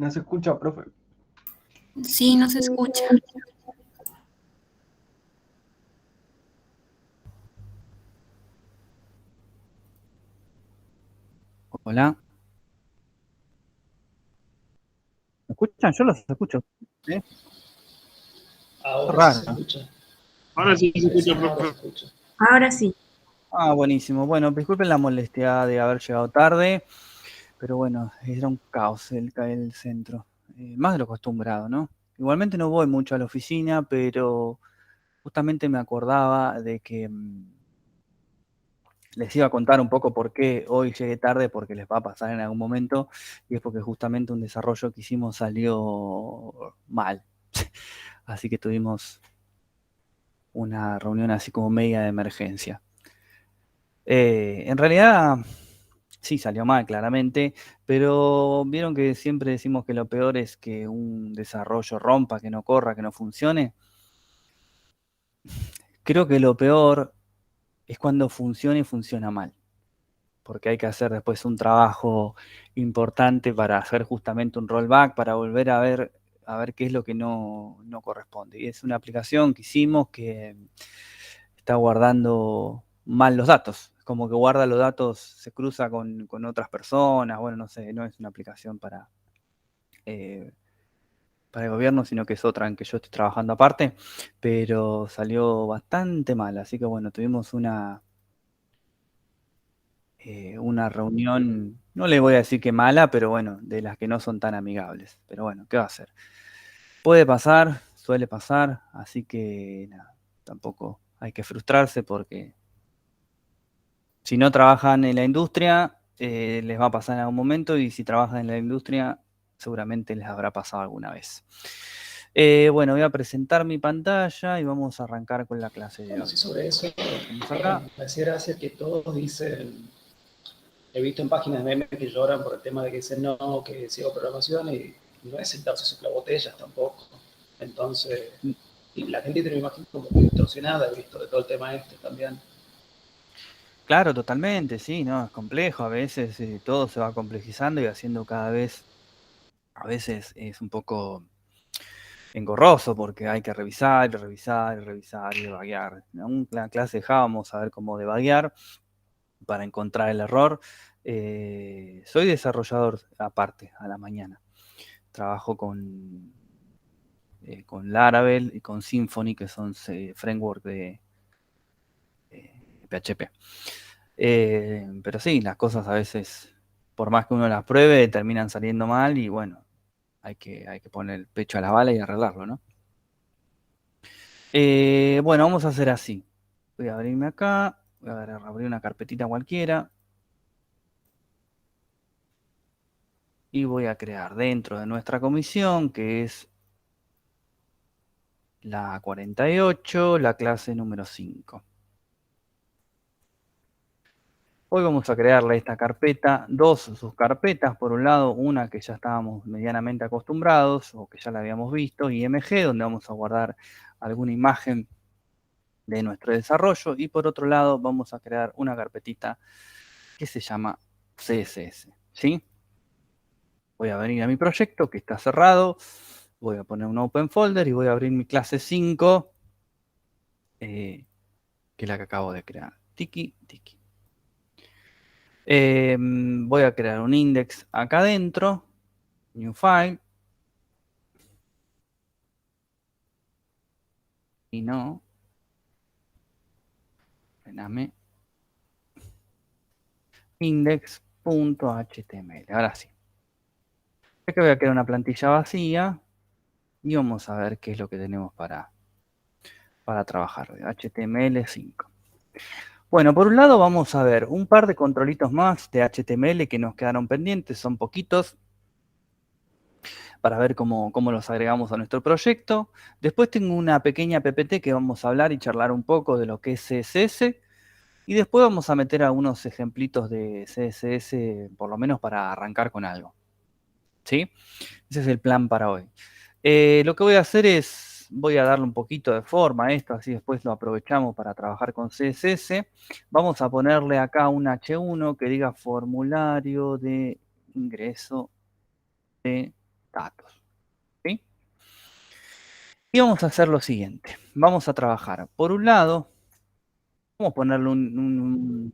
No se escucha, profe. Sí, no se escucha. Hola, ¿me escuchan? Yo los escucho. ¿Sí? Ahora sí se Raro. escucha. Ahora sí se escucha, Recién ahora se profe. escucha. Ahora sí. Ah, buenísimo. Bueno, disculpen la molestia de haber llegado tarde, pero bueno, era un caos el centro. Más de lo acostumbrado, ¿no? Igualmente no voy mucho a la oficina, pero justamente me acordaba de que les iba a contar un poco por qué hoy llegué tarde, porque les va a pasar en algún momento, y es porque justamente un desarrollo que hicimos salió mal. Así que tuvimos una reunión así como media de emergencia. En realidad, sí, salió mal, claramente, pero vieron que siempre decimos que lo peor es que un desarrollo rompa, que no corra, que no funcione. Creo que lo peor es cuando funciona y funciona mal, porque hay que hacer después un trabajo importante para hacer justamente un rollback, para volver a ver qué es lo que no corresponde. Y es una aplicación que hicimos que está guardando mal los datos. Como que guarda los datos, se cruza con otras personas. Bueno, no sé, no es una aplicación eh, para el gobierno, sino que es otra en que yo estoy trabajando aparte, pero salió bastante mal. Así que bueno, tuvimos una reunión, no le voy a decir que mala, pero bueno, de las que no son tan amigables. Pero bueno, ¿qué va a hacer? Puede pasar, suele pasar, así que nada, tampoco hay que frustrarse porque si no trabajan en la industria, les va a pasar en algún momento, y si trabajan en la industria, seguramente les habrá pasado alguna vez. Bueno, voy a presentar mi pantalla y vamos a arrancar con la clase de Bueno, hoy. sí, sobre eso, Vamos acá. perdón, me hacía gracia que todos dicen, he visto en páginas de memes que lloran por el tema de que dicen no, que sigo programación y no es sentarse sobre botellas tampoco. Entonces, y la gente tiene una imagen como muy distorsionada, he visto, de todo el tema este también. Claro, totalmente, sí, no, es complejo. A veces todo se va complejizando y haciendo cada vez, a veces es un poco engorroso porque hay que revisar, y revisar, y revisar y debaguear. En una clase de Java vamos a ver cómo debaguear para encontrar el error. Soy desarrollador aparte, a la mañana. Trabajo con Laravel y con Symfony, que son framework de PHP. Pero sí, las cosas a veces, por más que uno las pruebe, terminan saliendo mal y bueno, hay que poner el pecho a la bala y arreglarlo, ¿no? Bueno, vamos a hacer así. Voy a abrirme acá, voy a abrir una carpetita cualquiera y voy a crear dentro de nuestra comisión, que es la 48, la clase número 5. Hoy vamos a crearle esta carpeta, dos subcarpetas. Por un lado, una que ya estábamos medianamente acostumbrados o que ya la habíamos visto, IMG, donde vamos a guardar alguna imagen de nuestro desarrollo. Y por otro lado, vamos a crear una carpetita que se llama CSS, ¿sí? Voy a venir a mi proyecto que está cerrado, voy a poner un open folder y voy a abrir mi clase 5, que es la que acabo de crear. Tiki, tiki. Voy a crear un index acá adentro, new file, y no, frename, index.html. Ahora sí. Acá voy a crear una plantilla vacía y vamos a ver qué es lo que tenemos para trabajar. HTML5. Bueno, por un lado vamos a ver un par de controlitos más de HTML que nos quedaron pendientes, son poquitos, para ver cómo los agregamos a nuestro proyecto. Después tengo una pequeña PPT que vamos a hablar y charlar un poco de lo que es CSS. Y después vamos a meter algunos ejemplitos de CSS, por lo menos para arrancar con algo. ¿Sí? Ese es el plan para hoy. Lo que voy a hacer es, voy a darle un poquito de forma a esto, así después lo aprovechamos para trabajar con CSS. Vamos a ponerle acá un H1 que diga formulario de ingreso de datos. ¿Sí? Y vamos a hacer lo siguiente. Vamos a trabajar. Por un lado, vamos a ponerle un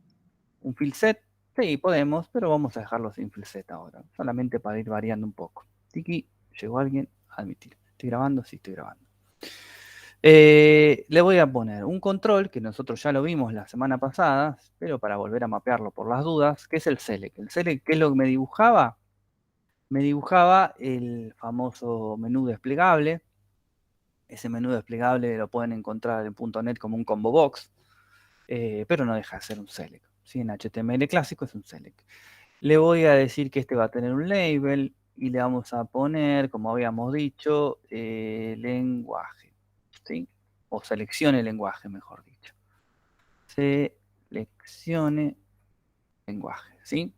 fill set. Sí, podemos, pero vamos a dejarlo sin fill set ahora. Solamente para ir variando un poco. Tiki, llegó alguien a admitir. ¿Estoy grabando? Sí, estoy grabando. Le voy a poner un control que nosotros ya lo vimos la semana pasada, pero para volver a mapearlo por las dudas, que es el select. El select, ¿qué es lo que me dibujaba? Me dibujaba el famoso menú desplegable. Ese menú desplegable lo pueden encontrar en .NET como un combo box, pero no deja de ser un select. ¿Sí? En HTML clásico es un select. Le voy a decir que este va a tener un label y le vamos a poner, como habíamos dicho, lenguaje. ¿Sí? O seleccione lenguaje, mejor dicho. Seleccione lenguaje, ¿sí?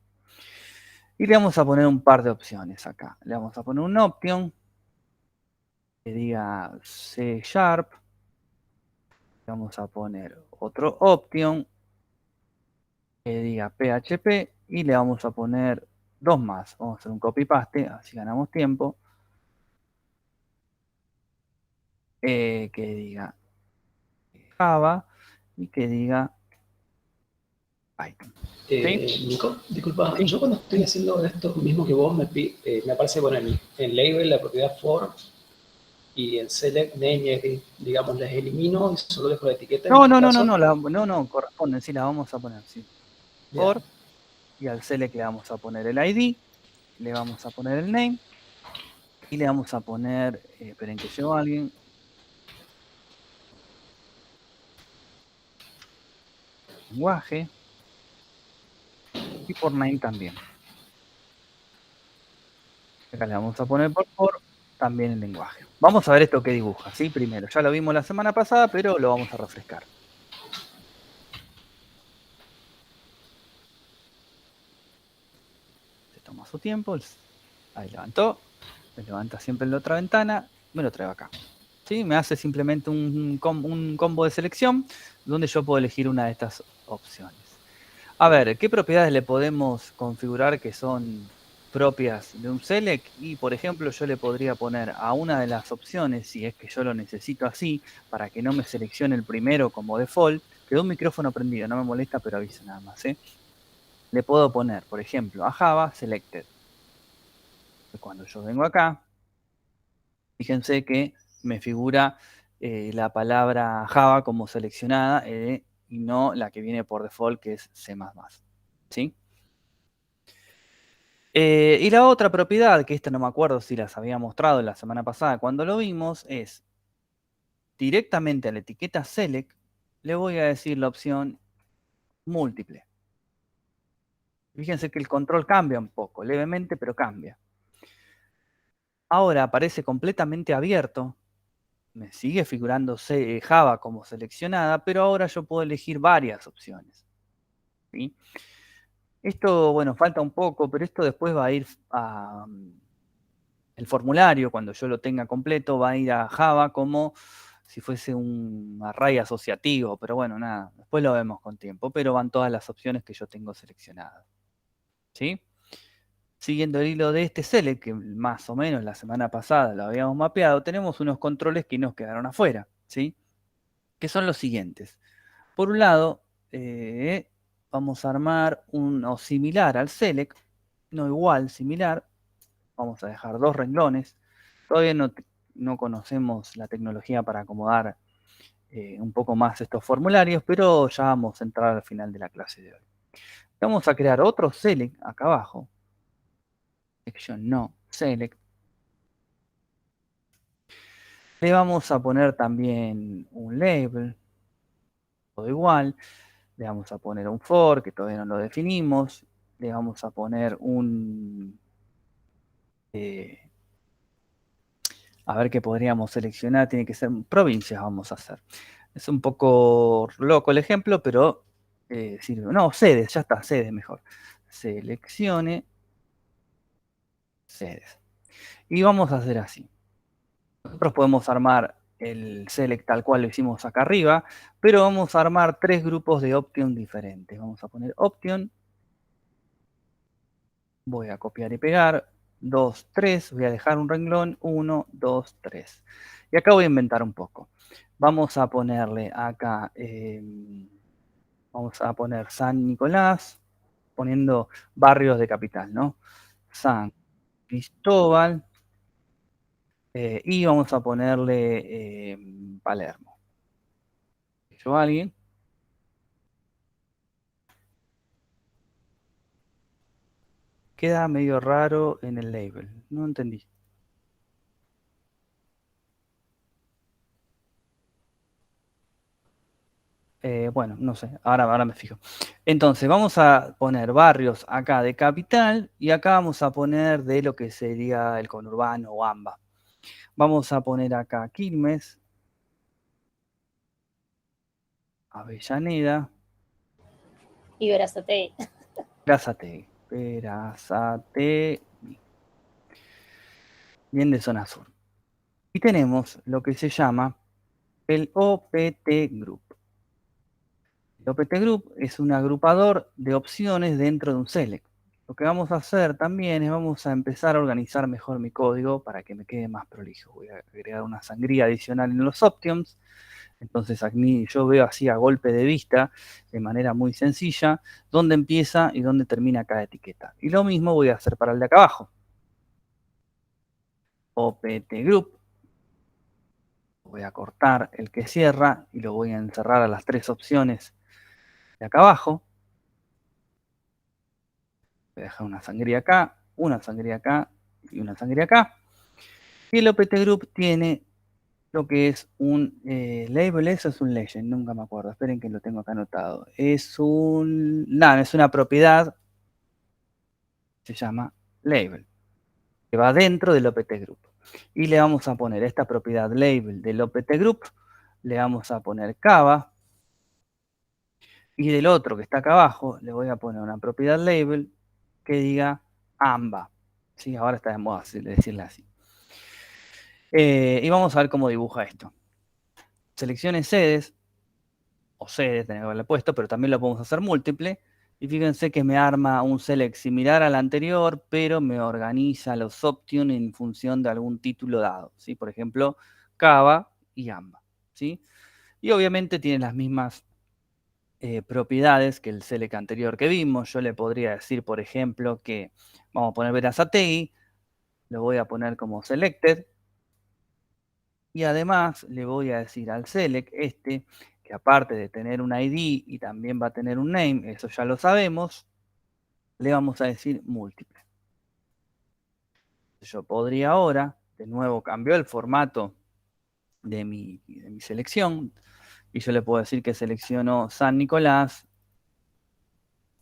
Y le vamos a poner un par de opciones acá. Le vamos a poner un option que diga C#. Le vamos a poner otro option que diga PHP y le vamos a poner dos más. Vamos a hacer un copy-paste, así ganamos tiempo. Que diga Java y que diga Python. ¿Sí? Nico, disculpa, Sí. yo cuando estoy haciendo esto mismo que vos, me aparece bueno, en label la propiedad for y en select name, digamos, las elimino y solo dejo la etiqueta en No, este no, no, caso. no, corresponden, sí, la vamos a poner, sí. Bien. For, y al select le vamos a poner el ID, le vamos a poner el name, y le vamos a poner, esperen que llegó alguien, lenguaje, y por name también. Acá le vamos a poner por también el lenguaje. Vamos a ver esto que dibuja, ¿sí? Primero, ya lo vimos la semana pasada, pero lo vamos a refrescar. Se toma su tiempo, ahí levantó, me levanta siempre en la otra ventana, me lo traigo acá. ¿Sí? Me hace simplemente un combo de selección donde yo puedo elegir una de estas opciones. A ver, ¿qué propiedades le podemos configurar que son propias de un select? Y, por ejemplo, yo le podría poner a una de las opciones, si es que yo lo necesito así, para que no me seleccione el primero como default, quedó un micrófono prendido, no me molesta, pero avisa nada más. Le puedo poner, por ejemplo, a Java selected. Cuando yo vengo acá, fíjense que me figura la palabra Java como seleccionada y no la que viene por default, que es C++. ¿Sí? Y la otra propiedad, que esta no me acuerdo si las había mostrado la semana pasada cuando lo vimos, es directamente a la etiqueta select le voy a decir la opción múltiple. Fíjense que el control cambia un poco, levemente, pero cambia. Ahora aparece completamente abierto. Me sigue figurando Java como seleccionada, pero ahora yo puedo elegir varias opciones. ¿Sí? Esto, bueno, falta un poco, pero esto después va a ir a... El formulario, cuando yo lo tenga completo, va a ir a Java como si fuese un array asociativo, pero bueno, nada, después lo vemos con tiempo, pero van todas las opciones que yo tengo seleccionadas. ¿Sí? Siguiendo el hilo de este select, que más o menos la semana pasada lo habíamos mapeado, tenemos unos controles que nos quedaron afuera, ¿sí? Que son los siguientes. Por un lado, vamos a armar uno similar al select, no igual, similar. Vamos a dejar dos renglones. Todavía no conocemos la tecnología para acomodar un poco más estos formularios, pero ya vamos a entrar al final de la clase de hoy. Vamos a crear otro select acá abajo. Section no select. Le vamos a poner también un label, todo igual. Le vamos a poner un for, que todavía no lo definimos. Le vamos a poner un... a ver qué podríamos seleccionar. Tiene que ser provincias, vamos a hacer. Es un poco loco el ejemplo, pero sirve. No, sedes, ya está, sedes mejor. Seleccione sedes. Y vamos a hacer así. Nosotros podemos armar el select tal cual lo hicimos acá arriba, pero vamos a armar tres grupos de option diferentes. Vamos a poner option. Voy a copiar y pegar. 2, 3. Voy a dejar un renglón, 1, 2, 3. Y acá voy a inventar un poco. Vamos a ponerle acá, vamos a poner San Nicolás, poniendo barrios de capital, ¿no? San Cristóbal, y vamos a ponerle Palermo. ¿Yo alguien? Queda medio raro en el label. No entendí. Bueno, no sé. Ahora me fijo. Entonces, vamos a poner barrios acá de capital y acá vamos a poner de lo que sería el conurbano o AMBA. Vamos a poner acá Quilmes, Avellaneda, Y Verazategui. Verazategui. Bien de zona sur. Y tenemos lo que se llama el OPT Group. El OPT Group es un agrupador de opciones dentro de un select. Lo que vamos a hacer también es vamos a empezar a organizar mejor mi código para que me quede más prolijo. Voy a agregar una sangría adicional en los options. Entonces aquí yo veo así a golpe de vista, de manera muy sencilla, dónde empieza y dónde termina cada etiqueta. Y lo mismo voy a hacer para el de acá abajo. OPT Group. Voy a cortar el que cierra y lo voy a encerrar a las 3 opciones de acá abajo. Voy a dejar una sangría acá y una sangría acá. Y el OPT Group tiene lo que es un label, eso es un legend, nunca me acuerdo, esperen que lo tengo acá anotado. Es es una propiedad, se llama label, que va dentro del OPT Group. Y le vamos a poner esta propiedad label del OPT Group, le vamos a poner Cava, y del otro que está acá abajo, le voy a poner una propiedad label que diga AMBA. ¿Sí? Ahora está de moda decirle así. Y vamos a ver cómo dibuja esto. Seleccione sedes, o sedes, tenía que haberle puesto, pero también lo podemos hacer múltiple. Y fíjense que me arma un select similar al anterior, pero me organiza los options en función de algún título dado. ¿Sí? Por ejemplo, Cava y AMBA. ¿Sí? Y obviamente tiene las mismas propiedades que el select anterior que vimos. Yo le podría decir, por ejemplo, que vamos a poner Verazategui, lo voy a poner como selected, y además le voy a decir al select que aparte de tener un ID y también va a tener un name, eso ya lo sabemos, le vamos a decir múltiple. Yo podría ahora, de nuevo cambió el formato de mi selección, y yo le puedo decir que selecciono San Nicolás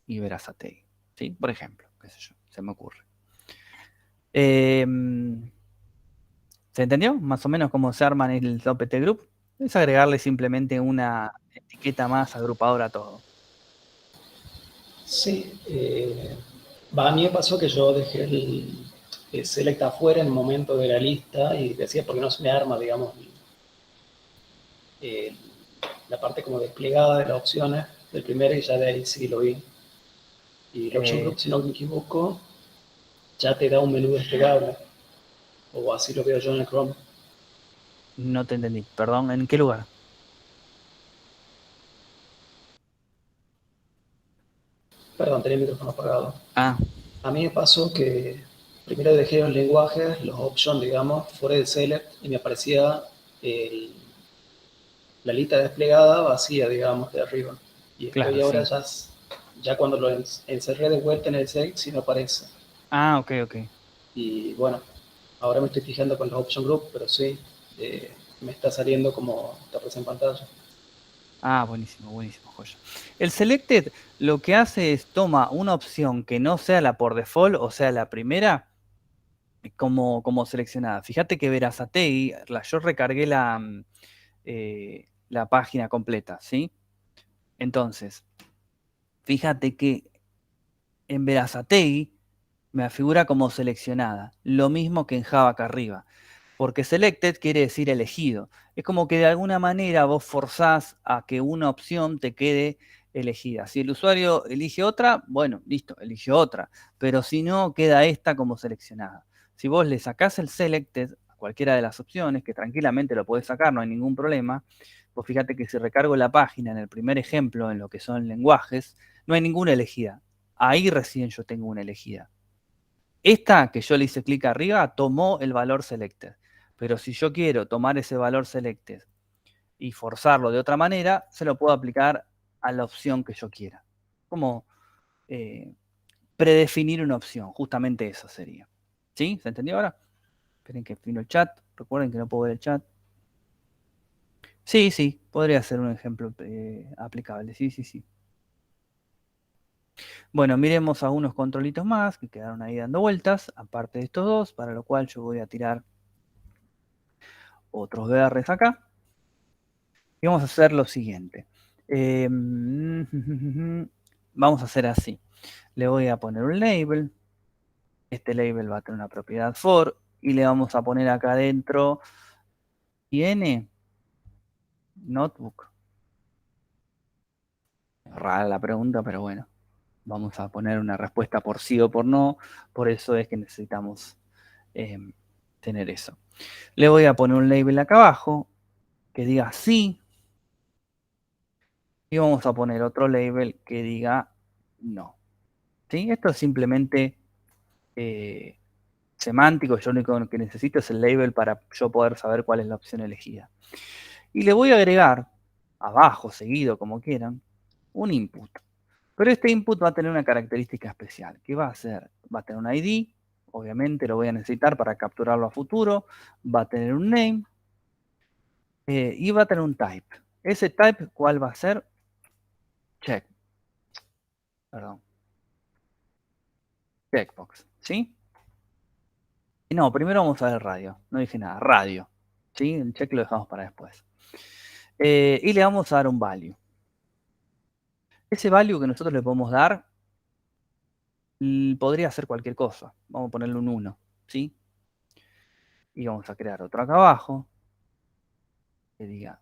y Verazategui, ¿sí? Por ejemplo, qué sé yo, se me ocurre. ¿Se entendió? Más o menos cómo se arman el OPT Group. Es agregarle simplemente una etiqueta más agrupadora a todo. Sí, a mí me pasó que yo dejé el select afuera en el momento de la lista y decía, porque no se me arma, digamos, eh, la parte como desplegada de las opciones del primero y ya de ahí sí lo vi. Y el Option Group, si no me equivoco, ya te da un menú desplegable, o así lo veo yo en el Chrome. No te entendí. Perdón, ¿en qué lugar? Perdón, tenía el micrófono apagado. Ah, A mí me pasó que primero dejé los lenguajes, los options, digamos, fuera del select y me aparecía la lista desplegada vacía, digamos, de arriba. Y después claro, ahora sí. ya cuando lo encerré de vuelta en el select sí me aparece. Ah, ok, ok. Y bueno, ahora me estoy fijando con los option group, pero sí, me está saliendo como te aparece en pantalla. Ah, buenísimo, buenísimo, joya. El selected lo que hace es toma una opción que no sea la por default, o sea, la primera, como seleccionada. Fíjate que Verazategui, yo recargué la página completa, ¿sí? Entonces, fíjate que en Verazategui me figura como seleccionada, lo mismo que en Java acá arriba, porque selected quiere decir elegido. Es como que de alguna manera vos forzás a que una opción te quede elegida. Si el usuario elige otra, bueno, listo, eligió otra, pero si no, queda esta como seleccionada. Si vos le sacás el selected a cualquiera de las opciones, que tranquilamente lo podés sacar, no hay ningún problema, pues fíjate que si recargo la página en el primer ejemplo, en lo que son lenguajes, no hay ninguna elegida. Ahí recién yo tengo una elegida. Esta que yo le hice clic arriba tomó el valor selected. Pero si yo quiero tomar ese valor selected y forzarlo de otra manera, se lo puedo aplicar a la opción que yo quiera. Como predefinir una opción, justamente eso sería. ¿Sí? ¿Se entendió ahora? Esperen que fino el chat. Recuerden que no puedo ver el chat. Sí, sí, podría ser un ejemplo aplicable. Sí, sí, sí. Bueno, miremos algunos controlitos más que quedaron ahí dando vueltas, aparte de estos dos, para lo cual yo voy a tirar otros BRs acá. Y vamos a hacer lo siguiente. Vamos a hacer así. Le voy a poner un label. Este label va a tener una propiedad for. Y le vamos a poner acá adentro. ¿Tiene notebook? Rara la pregunta, pero bueno. Vamos a poner una respuesta por sí o por no. Por eso es que necesitamos tener eso. Le voy a poner un label acá abajo que diga sí. Y vamos a poner otro label que diga no. ¿Sí? Esto es simplemente semántico. Yo lo único que necesito es el label para yo poder saber cuál es la opción elegida. Y le voy a agregar abajo, seguido, como quieran, un input. Pero este input va a tener una característica especial. ¿Qué va a hacer? Va a tener un ID. Obviamente lo voy a necesitar para capturarlo a futuro. Va a tener un name. Y va a tener un type. Ese type, ¿cuál va a ser? Check. Perdón. Checkbox. ¿Sí? Y no, primero vamos a ver radio. No dije nada. Radio. ¿Sí? El check lo dejamos para después. Y le vamos a dar un value. Ese value que nosotros le podemos dar podría ser cualquier cosa. Vamos a ponerle un 1. ¿Sí? Y vamos a crear otro acá abajo que diga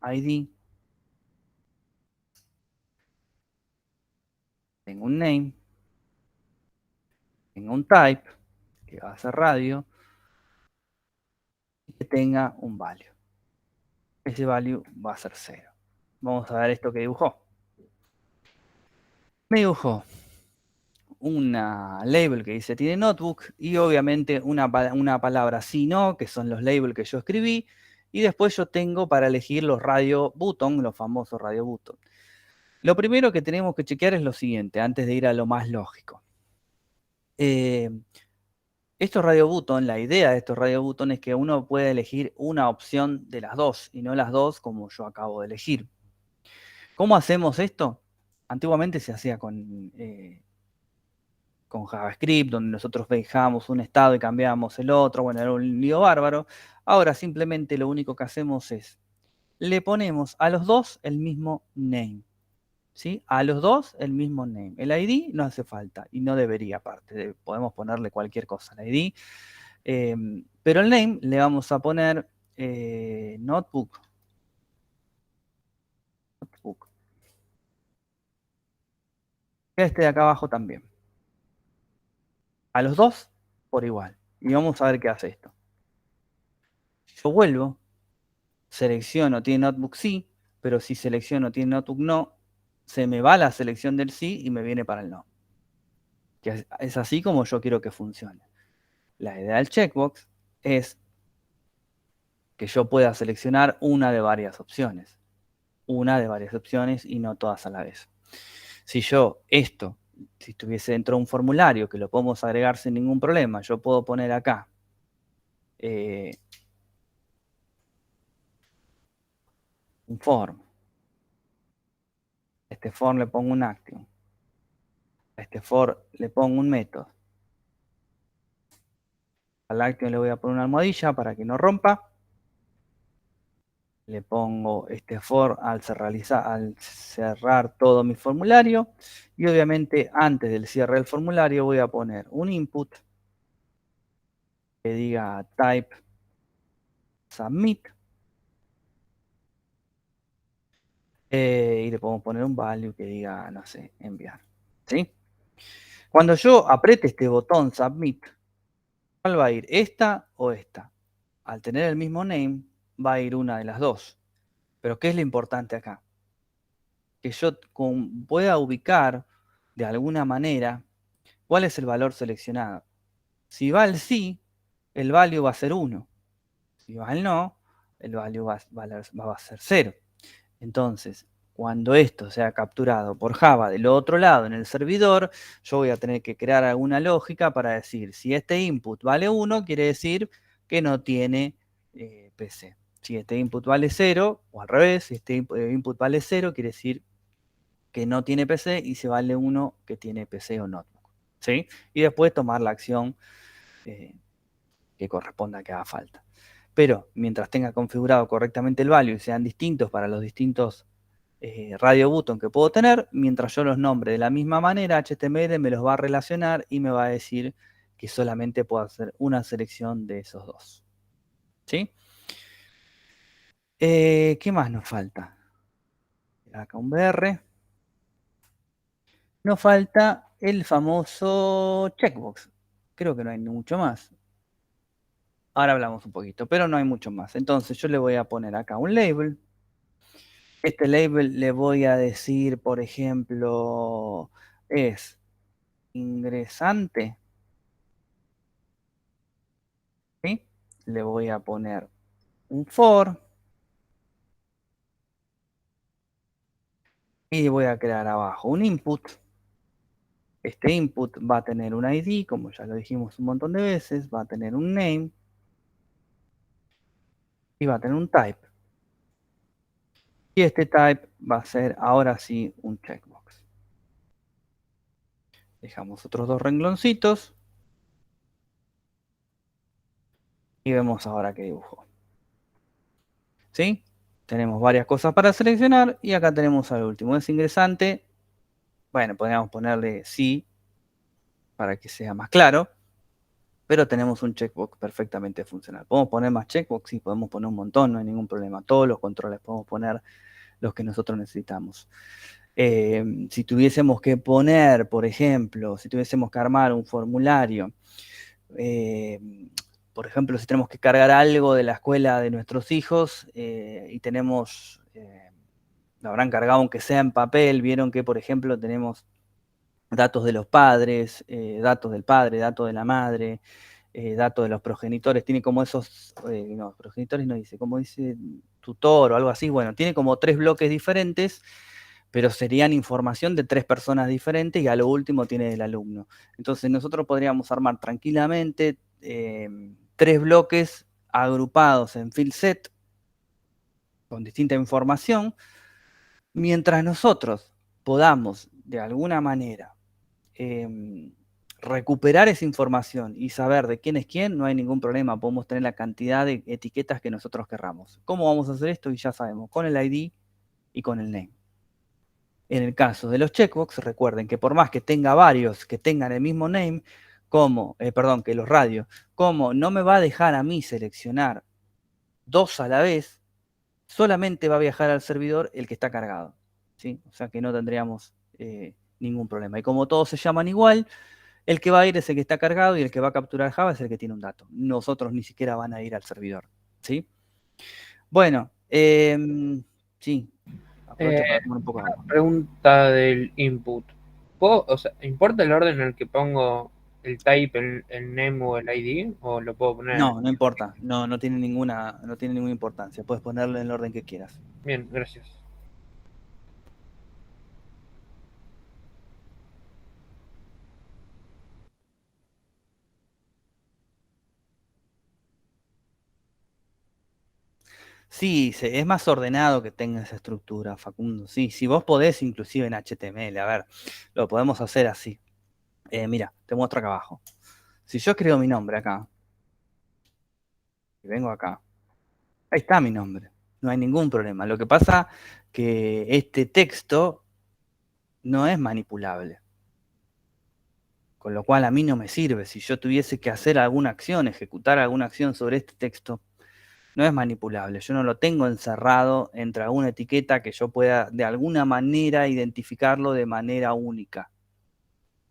ID. Tengo un name. Tengo un type, que va a ser radio. Y que tenga un value. Ese value va a ser 0. Vamos a ver esto que dibujó. Me dibujó una label que dice tiene notebook y obviamente una palabra sí, no, que son los labels que yo escribí. Y después yo tengo para elegir los radio button, los famosos radio button. Lo primero que tenemos que chequear es lo siguiente, antes de ir a lo más lógico. Estos radio button, la idea de estos radio button es que uno puede elegir una opción de las dos y no las dos como yo acabo de elegir. ¿Cómo hacemos esto? Antiguamente se hacía con JavaScript, donde nosotros dejamos un estado y cambiamos el otro. Bueno, era un lío bárbaro. Ahora simplemente lo único que hacemos es, le ponemos a los dos el mismo name. ¿Sí? A los dos el mismo name. El ID no hace falta y no debería, aparte. Podemos ponerle cualquier cosa al ID. Pero el name le vamos a poner notebook. Notebook. Este de acá abajo también. A los dos por igual. Y vamos a ver qué hace esto. Yo vuelvo, selecciono tiene notebook sí, pero si selecciono tiene notebook no, se me va la selección del sí y me viene para el no. Que es así como yo quiero que funcione. La idea del checkbox es que yo pueda seleccionar una de varias opciones. Una de varias opciones y no todas a la vez. Si yo si estuviese dentro de un formulario que lo podemos agregar sin ningún problema, yo puedo poner acá un form. A este form le pongo un action. A este form le pongo un método. Al action le voy a poner una almohadilla para que no rompa. Le pongo este for al cerrar todo mi formulario. Y obviamente antes del cierre del formulario voy a poner un input que diga type submit. Y le podemos poner un value que diga, no sé, enviar. ¿Sí? Cuando yo apriete este botón submit, ¿Cuál va a ir? ¿Esta o esta? Al tener el mismo name, va a ir una de las dos. Pero ¿qué es lo importante acá? Que yo pueda ubicar de alguna manera cuál es el valor seleccionado. Si va el sí, el value va a ser 1. Si va el no, el value va a ser 0. Entonces, cuando esto sea capturado por Java del otro lado en el servidor, yo voy a tener que crear alguna lógica para decir, si este input vale 1, quiere decir que no tiene PC. Si este input vale 0, o al revés, si este input vale 0, quiere decir que no tiene PC, y si vale 1, que tiene PC o notebook. ¿Sí? Y después tomar la acción que corresponda que haga falta. Pero mientras tenga configurado correctamente el value y sean distintos para los distintos radio button que puedo tener, mientras yo los nombre de la misma manera, HTML me los va a relacionar y me va a decir que solamente puedo hacer una selección de esos dos. ¿Sí? ¿Qué más nos falta? Acá un BR. Nos falta el famoso checkbox. Creo que no hay mucho más. Ahora hablamos un poquito, pero no hay mucho más. Entonces yo le voy a poner acá un label. Este label le voy a decir, por ejemplo, es ingresante. ¿Sí? Le voy a poner un for. Y voy a crear abajo un input. Este input va a tener un ID, como ya lo dijimos un montón de veces. Va a tener un name. Y va a tener un type. Y este type va a ser ahora sí un checkbox. Dejamos otros dos rengloncitos. Y vemos ahora qué dibujo. ¿Sí? Tenemos varias cosas para seleccionar. Y acá tenemos al último. Es ingresante. Bueno, podríamos ponerle sí para que sea más claro. Pero tenemos un checkbox perfectamente funcional. ¿Podemos poner más checkbox? Sí, podemos poner un montón, no hay ningún problema. Todos los controles podemos poner los que nosotros necesitamos. Si tuviésemos que poner, por ejemplo, si tuviésemos que armar un formulario, por ejemplo, si tenemos que cargar algo de la escuela de nuestros hijos y tenemos, lo habrán cargado aunque sea en papel, vieron que, por ejemplo, tenemos datos de los padres, datos del padre, datos de la madre, datos de los progenitores, tiene como esos, no, progenitores no dice, como dice tutor o algo así, bueno, tiene como 3 bloques diferentes, pero serían información de 3 personas diferentes y a lo último tiene del alumno. Entonces nosotros podríamos armar tranquilamente 3 bloques agrupados en field set con distinta información, mientras nosotros podamos de alguna manera recuperar esa información y saber de quién es quién, no hay ningún problema, podemos tener la cantidad de etiquetas que nosotros querramos. ¿Cómo vamos a hacer esto? Y ya sabemos, con el ID y con el name. En el caso de los checkbox, recuerden que por más que tenga varios que tengan el mismo name, como, que los radios, como no me va a dejar a mí seleccionar 2 a la vez, solamente va a viajar al servidor el que está cargado, ¿sí? O sea que no tendríamos ningún problema. Y como todos se llaman igual, el que va a ir es el que está cargado y el que va a capturar Java es el que tiene un dato. Nosotros ni siquiera van a ir al servidor, ¿sí? Bueno, sí. Aprovecho para tomar un poco de agua. Pregunta del input. ¿Importa el orden en el que pongo el type, el name o el ID? ¿O lo puedo poner? No importa. No tiene ninguna importancia. Puedes ponerlo en el orden que quieras. Bien, gracias. Sí, es más ordenado que tenga esa estructura, Facundo. Sí, si vos podés, inclusive en HTML, a ver, lo podemos hacer así. Mira, te muestro acá abajo. Si yo escribo mi nombre acá, y vengo acá, ahí está mi nombre. No hay ningún problema. Lo que pasa que este texto no es manipulable. Con lo cual a mí no me sirve. Si yo tuviese que hacer alguna acción, ejecutar alguna acción sobre este texto, no es manipulable. Yo no lo tengo encerrado entre alguna etiqueta que yo pueda de alguna manera identificarlo de manera única.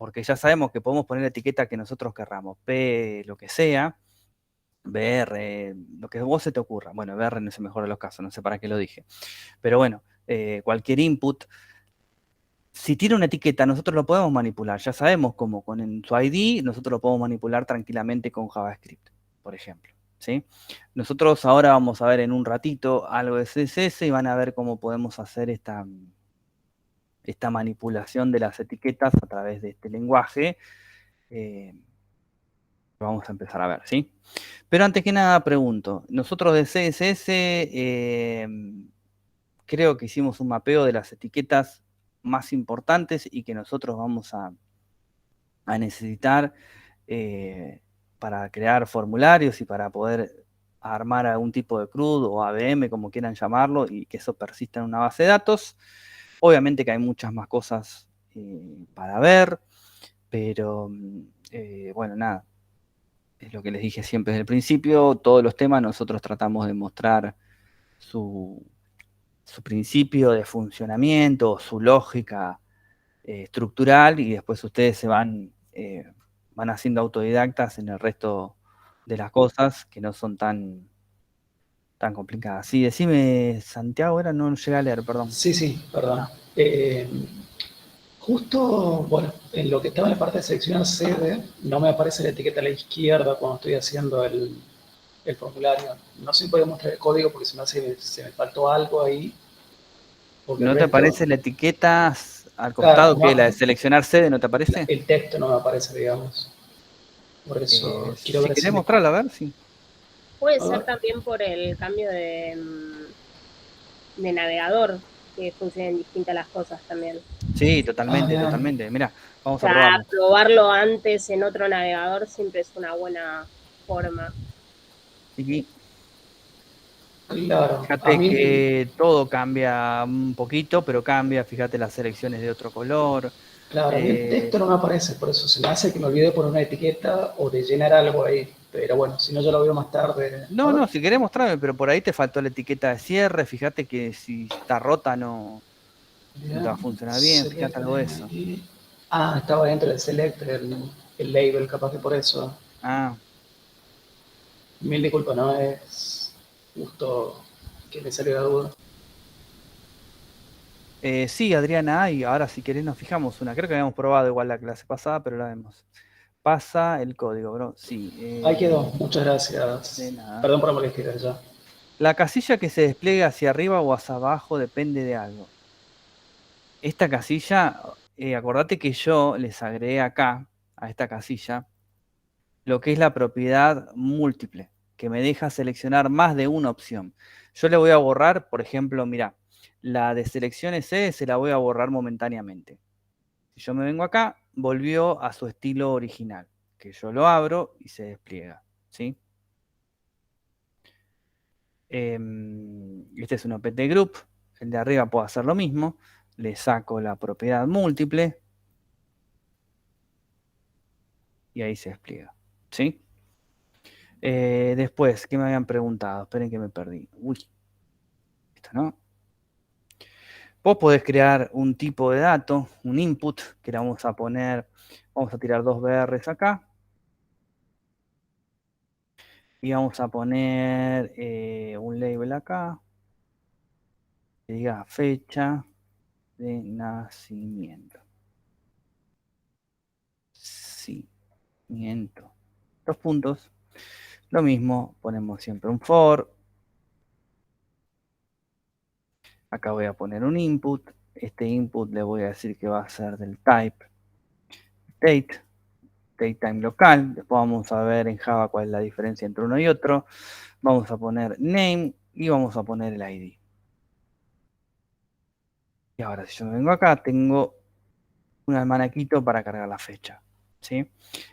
porque ya sabemos que podemos poner la etiqueta que nosotros querramos, P, lo que sea, BR, lo que vos se te ocurra. Bueno, BR no es el mejor de los casos, no sé para qué lo dije. Pero bueno, cualquier input, si tiene una etiqueta, nosotros lo podemos manipular. Ya sabemos cómo, con su ID, nosotros lo podemos manipular tranquilamente con JavaScript, por ejemplo. ¿Sí? Nosotros ahora vamos a ver en un ratito algo de CSS y van a ver cómo podemos hacer esta manipulación de las etiquetas a través de este lenguaje. Lo vamos a empezar a ver, ¿sí? Pero antes que nada pregunto, nosotros de CSS creo que hicimos un mapeo de las etiquetas más importantes y que nosotros vamos a necesitar para crear formularios y para poder armar algún tipo de CRUD o ABM, como quieran llamarlo, y que eso persista en una base de datos. Obviamente que hay muchas más cosas para ver, pero bueno, nada. Es lo que les dije siempre desde el principio, todos los temas nosotros tratamos de mostrar su principio de funcionamiento, su lógica estructural, y después ustedes se van haciendo autodidactas en el resto de las cosas que no son tan complicadas. Sí, decime, Santiago, no llegué a leer, perdón. Sí, perdón. Justo, bueno, en lo que estaba en la parte de seleccionar sede, no me aparece la etiqueta a la izquierda cuando estoy haciendo el formulario. No sé si puedo mostrar el código porque se me faltó algo ahí. ¿No te aparece la etiqueta al costado, que la de seleccionar sede, no te aparece? El texto no me aparece, digamos. Por eso quiero si ver querés mostrarla, a ver, sí. Puede ser también por el cambio de navegador, que funcionen distintas las cosas también. Sí, totalmente. Mira, vamos a probarlo. Probarlo antes en otro navegador siempre es una buena forma. Sí. Claro. Fíjate que todo cambia un poquito, pero cambia. Fíjate las selecciones de otro color. Claro, a mí el texto no me aparece, por eso se me hace que me olvide poner una etiqueta o de llenar algo ahí. Pero bueno, si no, yo lo veo más tarde. No, si querés mostrarme, pero por ahí te faltó la etiqueta de cierre. Fíjate que si está rota no te va a funcionar bien. Fíjate algo de eso. Estaba dentro del select, el label, capaz que por eso. Mil disculpas, no es justo que me salió la duda. Sí, Adriana, y ahora si querés nos fijamos una. Creo que habíamos probado igual la clase pasada, pero la vemos. Pasa el código, bro. Sí. Ahí quedó, muchas gracias. De nada. Perdón por la molestia ya. La casilla que se despliega hacia arriba o hacia abajo depende de algo. Esta casilla, acordate que yo les agregué acá, a esta casilla, lo que es la propiedad múltiple, que me deja seleccionar más de una opción. Yo le voy a borrar, por ejemplo, mira, la de selecciones C se la voy a borrar momentáneamente. Si yo me vengo acá, volvió a su estilo original, que yo lo abro y se despliega, ¿sí? Este es un opt group, el de arriba puedo hacer lo mismo, le saco la propiedad múltiple y ahí se despliega, ¿sí? Después, ¿qué me habían preguntado? Esperen que me perdí. Uy, esto no. Vos podés crear un tipo de dato, un input, que le vamos a poner, vamos a tirar 2 BRs acá. Y vamos a poner un label acá, que diga fecha de nacimiento. Cimiento. 2 puntos. Lo mismo, ponemos siempre un for. Acá voy a poner un input. Este input le voy a decir que va a ser del type datetime local. Después vamos a ver en Java cuál es la diferencia entre uno y otro. Vamos a poner name y vamos a poner el ID. Y ahora si yo me vengo acá, tengo un almanaquito para cargar la fecha, ¿sí?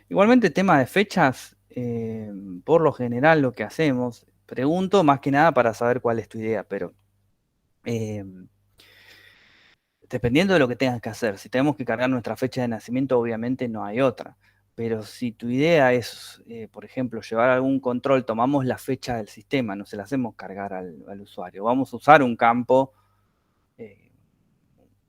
Igualmente, tema de fechas, por lo general lo que hacemos, pregunto más que nada para saber cuál es tu idea, pero dependiendo de lo que tengas que hacer, si tenemos que cargar nuestra fecha de nacimiento, obviamente no hay otra. Pero si tu idea es, por ejemplo, llevar algún control, tomamos la fecha del sistema, no se la hacemos cargar al usuario. Vamos a usar un campo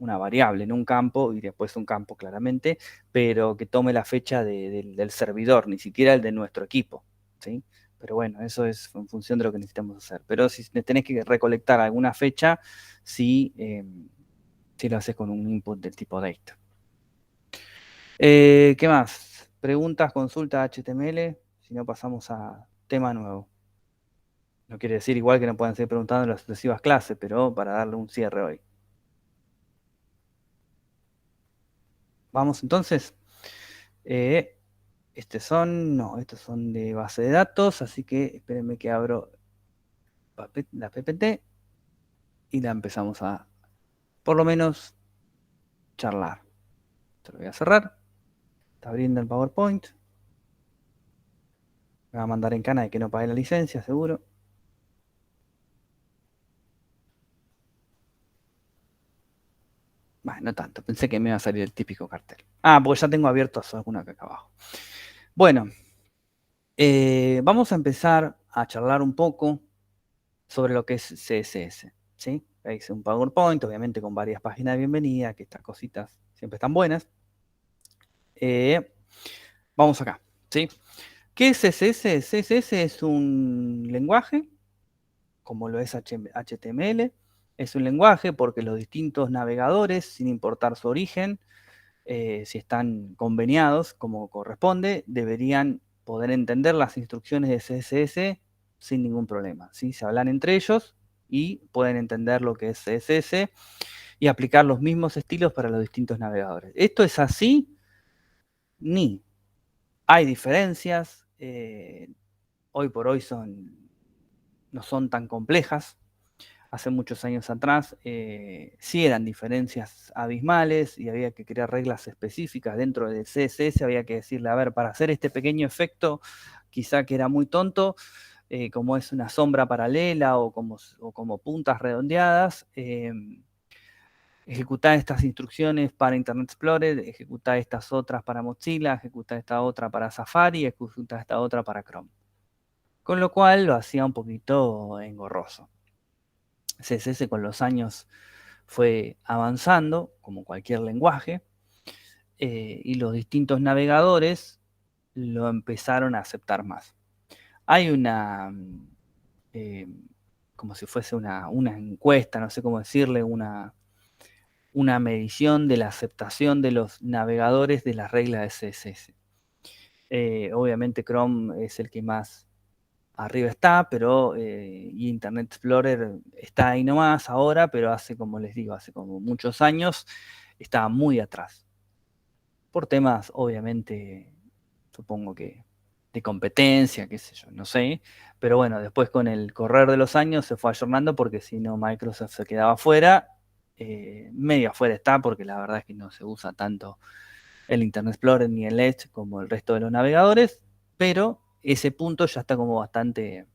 una variable en un campo y después un campo claramente, pero que tome la fecha del servidor, ni siquiera el de nuestro equipo, ¿sí? Pero bueno, eso es en función de lo que necesitamos hacer. Pero si tenés que recolectar alguna fecha, sí, sí lo haces con un input del tipo date. ¿Qué más? Preguntas, consultas, HTML, si no pasamos a tema nuevo. No quiere decir igual que no puedan seguir preguntando en las sucesivas clases, pero para darle un cierre hoy. Vamos entonces. Estos son de base de datos, así que espérenme que abro la PPT y la empezamos a, por lo menos, charlar. Te lo voy a cerrar. Está abriendo el PowerPoint. Me va a mandar en cana de que no pague la licencia, seguro. Bueno, no tanto. Pensé que me iba a salir el típico cartel. Ah, porque ya tengo abiertos algunos acá abajo. Bueno, vamos a empezar a charlar un poco sobre lo que es CSS, ¿sí? Ahí hice un PowerPoint, obviamente con varias páginas de bienvenida, que estas cositas siempre están buenas. Vamos acá, ¿sí? ¿Qué es CSS? CSS es un lenguaje, como lo es HTML. Es un lenguaje porque los distintos navegadores, sin importar su origen, si están conveniados como corresponde, deberían poder entender las instrucciones de CSS sin ningún problema, ¿sí? Se hablan entre ellos y pueden entender lo que es CSS y aplicar los mismos estilos para los distintos navegadores. ¿Esto es así? Ni. Hay diferencias. Hoy por hoy no son tan complejas. Hace muchos años atrás sí eran diferencias abismales y había que crear reglas específicas dentro del CSS. Había que decirle, a ver, para hacer este pequeño efecto, quizá que era muy tonto, como es una sombra paralela o como puntas redondeadas, ejecutar estas instrucciones para Internet Explorer, ejecutar estas otras para Mozilla, ejecutar esta otra para Safari, ejecutar esta otra para Chrome. Con lo cual lo hacía un poquito engorroso. CSS con los años fue avanzando, como cualquier lenguaje, y los distintos navegadores lo empezaron a aceptar más. Hay una, como si fuese una encuesta, no sé cómo decirle, una medición de la aceptación de los navegadores de las reglas de CSS. Obviamente Chrome es el que más arriba está, pero y Internet Explorer está ahí nomás ahora, pero hace, como les digo, hace como muchos años estaba muy atrás. Por temas, obviamente, supongo que de competencia, qué sé yo, no sé. Pero bueno, después con el correr de los años se fue ayornando porque si no Microsoft se quedaba fuera. Medio afuera está porque la verdad es que no se usa tanto el Internet Explorer ni el Edge como el resto de los navegadores, pero ese punto ya está como bastante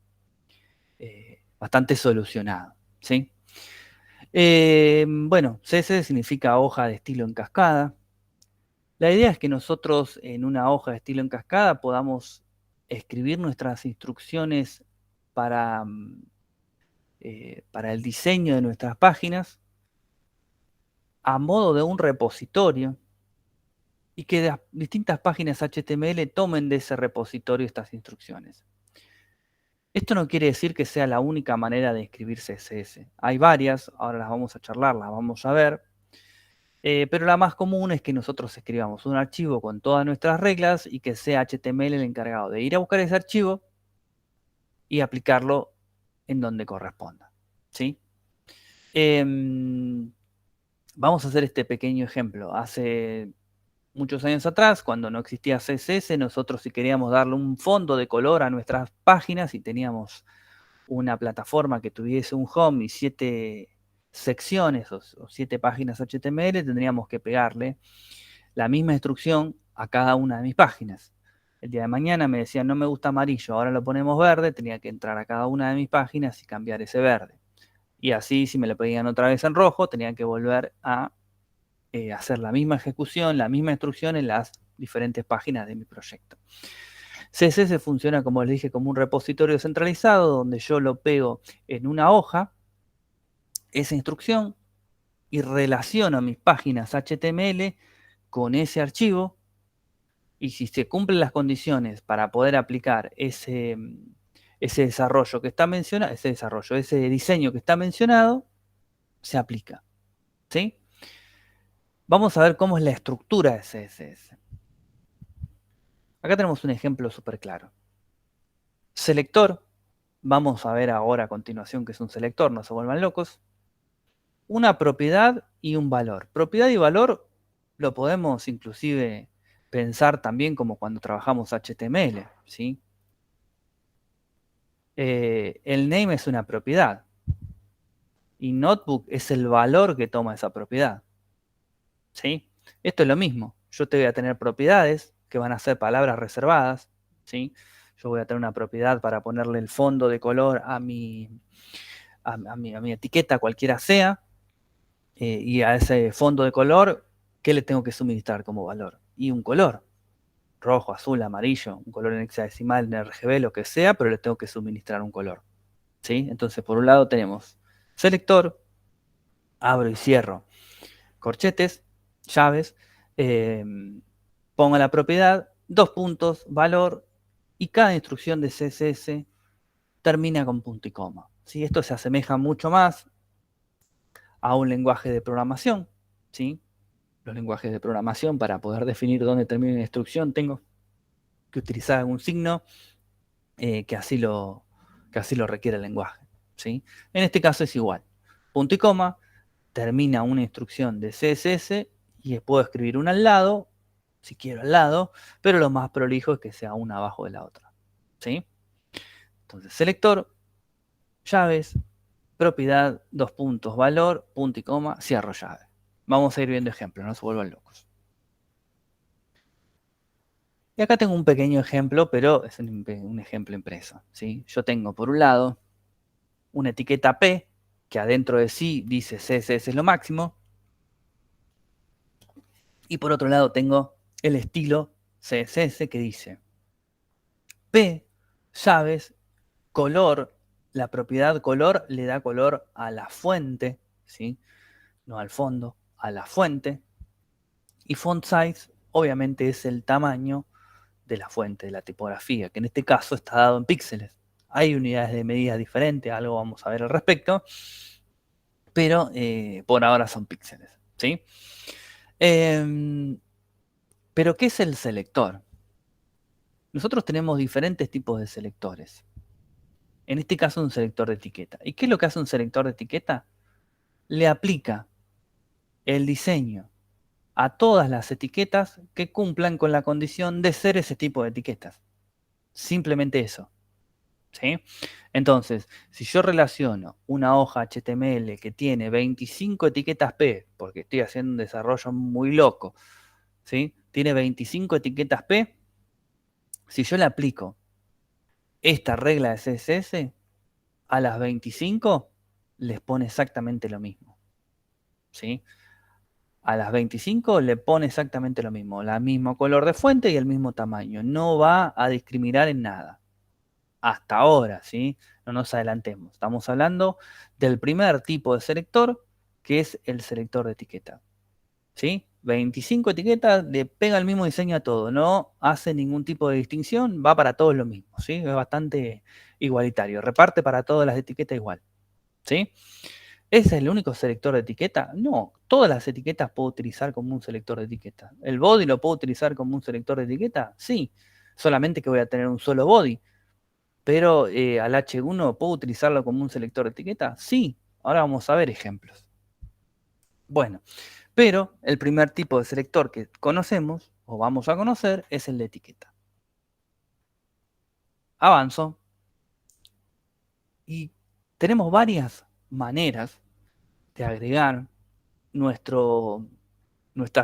solucionado, ¿sí? Bueno, CSS significa hoja de estilo en cascada. La idea es que nosotros en una hoja de estilo en cascada podamos escribir nuestras instrucciones para el diseño de nuestras páginas a modo de un repositorio y que las distintas páginas HTML tomen de ese repositorio estas instrucciones. Esto no quiere decir que sea la única manera de escribir CSS. Hay varias, ahora las vamos a charlar, las vamos a ver. Pero la más común es que nosotros escribamos un archivo con todas nuestras reglas y que sea HTML el encargado de ir a buscar ese archivo y aplicarlo en donde corresponda, ¿sí? Vamos a hacer este pequeño ejemplo. Hace muchos años atrás, cuando no existía CSS, nosotros si queríamos darle un fondo de color a nuestras páginas y teníamos una plataforma que tuviese un home y 7 secciones o 7 páginas HTML, tendríamos que pegarle la misma instrucción a cada una de mis páginas. El día de mañana me decían, no me gusta amarillo, ahora lo ponemos verde, tenía que entrar a cada una de mis páginas y cambiar ese verde. Y así, si me lo pedían otra vez en rojo, tenía que volver a hacer la misma ejecución, la misma instrucción en las diferentes páginas de mi proyecto. CSS funciona, como les dije, como un repositorio centralizado donde yo lo pego en una hoja, esa instrucción, y relaciono mis páginas HTML con ese archivo, y si se cumplen las condiciones para poder aplicar ese desarrollo que está mencionado, ese diseño que está mencionado, se aplica. ¿Sí? Vamos a ver cómo es la estructura de CSS. Acá tenemos un ejemplo súper claro. Selector. Vamos a ver ahora a continuación qué es un selector, no se vuelvan locos. Una propiedad y un valor. Propiedad y valor lo podemos inclusive pensar también como cuando trabajamos HTML, ¿sí? El name es una propiedad y notebook es el valor que toma esa propiedad, ¿sí? Esto es lo mismo. Yo te voy a tener propiedades que van a ser palabras reservadas, ¿sí? Yo voy a tener una propiedad para ponerle el fondo de color a mi etiqueta, cualquiera sea, y a ese fondo de color, ¿qué le tengo que suministrar como valor? Y un color. Rojo, azul, amarillo, un color en hexadecimal, en RGB, lo que sea, pero le tengo que suministrar un color. ¿Sí? Entonces, por un lado tenemos selector, abro y cierro corchetes, llaves, pongo la propiedad, 2 puntos, valor, y cada instrucción de CSS termina con punto y coma. ¿Sí? Esto se asemeja mucho más a un lenguaje de programación. ¿Sí? Los lenguajes de programación, para poder definir dónde termina una instrucción, tengo que utilizar algún signo que así lo requiere el lenguaje. ¿Sí? En este caso es igual. Punto y coma, termina una instrucción de CSS y puedo escribir una al lado, si quiero al lado, pero lo más prolijo es que sea una abajo de la otra. ¿Sí? Entonces, selector, llaves, propiedad, 2 puntos, valor, punto y coma, cierro llave. Vamos a ir viendo ejemplos, no se vuelvan locos. Y acá tengo un pequeño ejemplo, pero es un ejemplo impreso, ¿sí? Yo tengo por un lado una etiqueta P, que adentro de sí dice CSS es lo máximo. Y por otro lado tengo el estilo CSS que dice P, llaves, color. La propiedad color le da color a la fuente, ¿sí? No al fondo, a la fuente. Y font size, obviamente, es el tamaño de la fuente, de la tipografía, que en este caso está dado en píxeles. Hay unidades de medida diferentes, algo vamos a ver al respecto, pero por ahora son píxeles, ¿sí? Pero, ¿qué es el selector? Nosotros tenemos diferentes tipos de selectores. En este caso, un selector de etiqueta. ¿Y qué es lo que hace un selector de etiqueta? Le aplica el diseño a todas las etiquetas que cumplan con la condición de ser ese tipo de etiquetas. Simplemente eso. ¿Sí? Entonces, si yo relaciono una hoja HTML que tiene 25 etiquetas P, porque estoy haciendo un desarrollo muy loco, ¿sí? Tiene 25 etiquetas P, si yo le aplico esta regla de CSS, a las 25 les pone exactamente lo mismo. ¿Sí? A las 25 le pone exactamente lo mismo, el mismo color de fuente y el mismo tamaño. No va a discriminar en nada. Hasta ahora, ¿sí? No nos adelantemos. Estamos hablando del primer tipo de selector, que es el selector de etiqueta. ¿Sí? 25 etiquetas, le pega el mismo diseño a todo, no hace ningún tipo de distinción, va para todos lo mismo, ¿sí? Es bastante igualitario, reparte para todas las etiquetas igual, ¿sí? ¿Ese es el único selector de etiqueta? No, todas las etiquetas puedo utilizar como un selector de etiqueta. ¿El body lo puedo utilizar como un selector de etiqueta? Sí, solamente que voy a tener un solo body. Pero al H1 ¿puedo utilizarlo como un selector de etiqueta? Sí, ahora vamos a ver ejemplos. Bueno, pero el primer tipo de selector que conocemos, o vamos a conocer, es el de etiqueta. Avanzo. Y tenemos varias maneras de agregar nuestras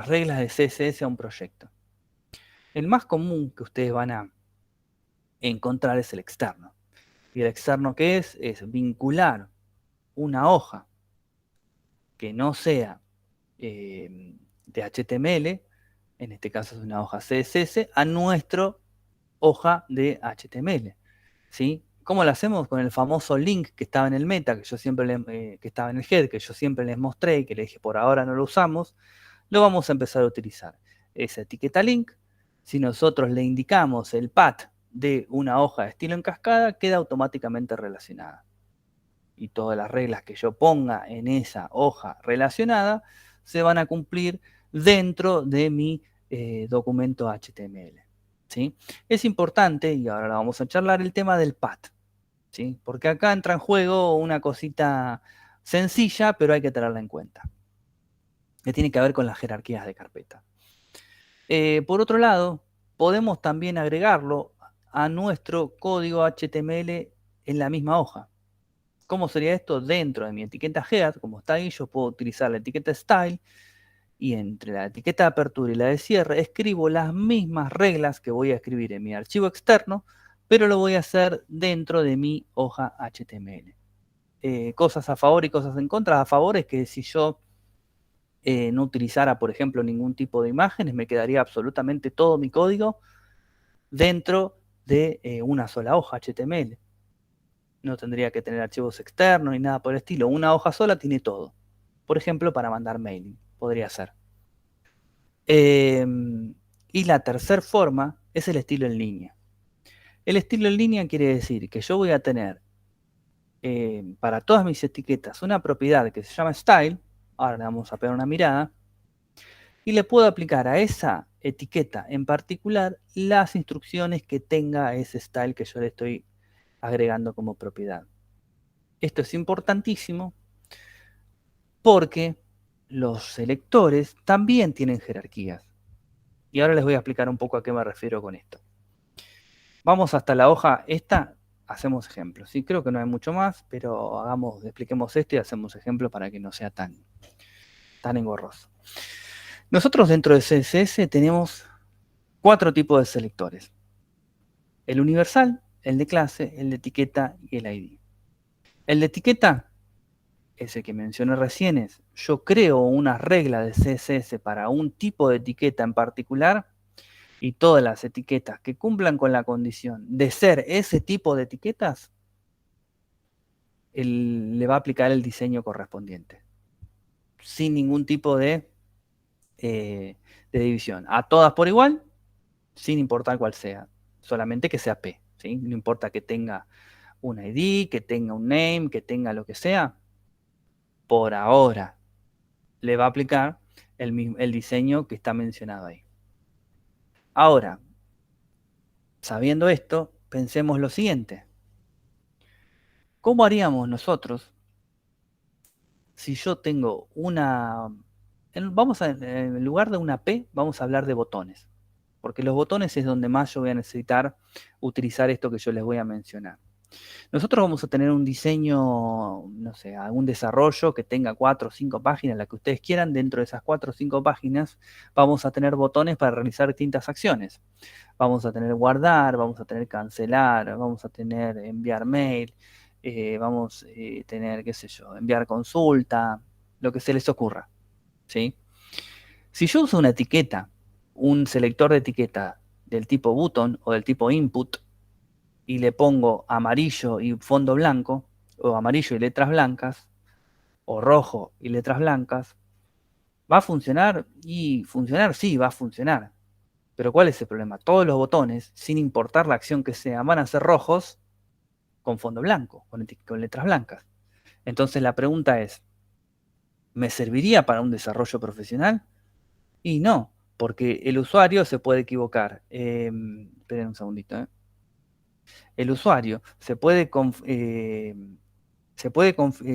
reglas de CSS a un proyecto. El más común que ustedes van a encontrar es el externo. ¿Y el externo qué es? Es vincular una hoja que no sea de HTML, en este caso es una hoja CSS, a nuestra hoja de HTML. ¿Sí? ¿Cómo lo hacemos? Con el famoso link que estaba en el meta, que yo siempre que estaba en el head, que yo siempre les mostré y que les dije por ahora no lo usamos, lo vamos a empezar a utilizar. Esa etiqueta link, si nosotros le indicamos el path de una hoja de estilo en cascada, queda automáticamente relacionada. Y todas las reglas que yo ponga en esa hoja relacionada se van a cumplir dentro de mi documento HTML. ¿Sí? Es importante, y ahora lo vamos a charlar, el tema del path. ¿Sí? Porque acá entra en juego una cosita sencilla, pero hay que tenerla en cuenta. Que tiene que ver con las jerarquías de carpeta. Por otro lado, podemos también agregarlo a nuestro código HTML en la misma hoja. ¿Cómo sería esto? Dentro de mi etiqueta head, como está ahí, yo puedo utilizar la etiqueta style y entre la etiqueta de apertura y la de cierre escribo las mismas reglas que voy a escribir en mi archivo externo, pero lo voy a hacer dentro de mi hoja HTML. Cosas a favor y cosas en contra. A favor es que si yo no utilizara, por ejemplo, ningún tipo de imágenes, me quedaría absolutamente todo mi código dentro de una sola hoja HTML. No tendría que tener archivos externos ni nada por el estilo. Una hoja sola tiene todo. Por ejemplo, para mandar mailing. Podría ser. Y la tercera forma es el estilo en línea. El estilo en línea quiere decir que yo voy a tener para todas mis etiquetas una propiedad que se llama style. Ahora le vamos a pegar una mirada. Y le puedo aplicar a esa etiqueta en particular las instrucciones que tenga ese style que yo le estoy agregando como propiedad. Esto es importantísimo porque los selectores también tienen jerarquías. Y ahora les voy a explicar un poco a qué me refiero con esto. Vamos hasta la hoja esta, hacemos ejemplos. ¿Sí? Creo que no hay mucho más, pero expliquemos esto y hacemos ejemplos para que no sea tan engorroso. Nosotros dentro de CSS tenemos 4 tipos de selectores. El universal, el de clase, el de etiqueta y el ID. El de etiqueta, ese que mencioné recién, yo creo una regla de CSS para un tipo de etiqueta en particular y todas las etiquetas que cumplan con la condición de ser ese tipo de etiquetas, le va a aplicar el diseño correspondiente. Sin ningún tipo de división. A todas por igual, sin importar cuál sea. Solamente que sea P. ¿Sí? No importa que tenga un ID, que tenga un name, que tenga lo que sea. Por ahora le va a aplicar el diseño que está mencionado ahí. Ahora, sabiendo esto, pensemos lo siguiente. ¿Cómo haríamos nosotros si yo tengo en lugar de una P, vamos a hablar de botones? Porque los botones es donde más yo voy a necesitar utilizar esto que yo les voy a mencionar. Nosotros vamos a tener un diseño, no sé, algún desarrollo que tenga 4 o 5 páginas, la que ustedes quieran. Dentro de esas 4 o 5 páginas vamos a tener botones para realizar distintas acciones. Vamos a tener guardar, vamos a tener cancelar, vamos a tener enviar mail, vamos a tener, qué sé yo, enviar consulta, lo que se les ocurra. ¿Sí? Si yo uso una etiqueta, un selector de etiqueta del tipo button o del tipo input, y le pongo amarillo y fondo blanco, o amarillo y letras blancas, o rojo y letras blancas, ¿va a funcionar? Y funcionar sí, va a funcionar. Pero ¿cuál es el problema? Todos los botones, sin importar la acción que sea, van a ser rojos con fondo blanco, con letras blancas. Entonces la pregunta es, ¿me serviría para un desarrollo profesional? Y no, porque el usuario se puede equivocar. Esperen un segundito. El usuario se puede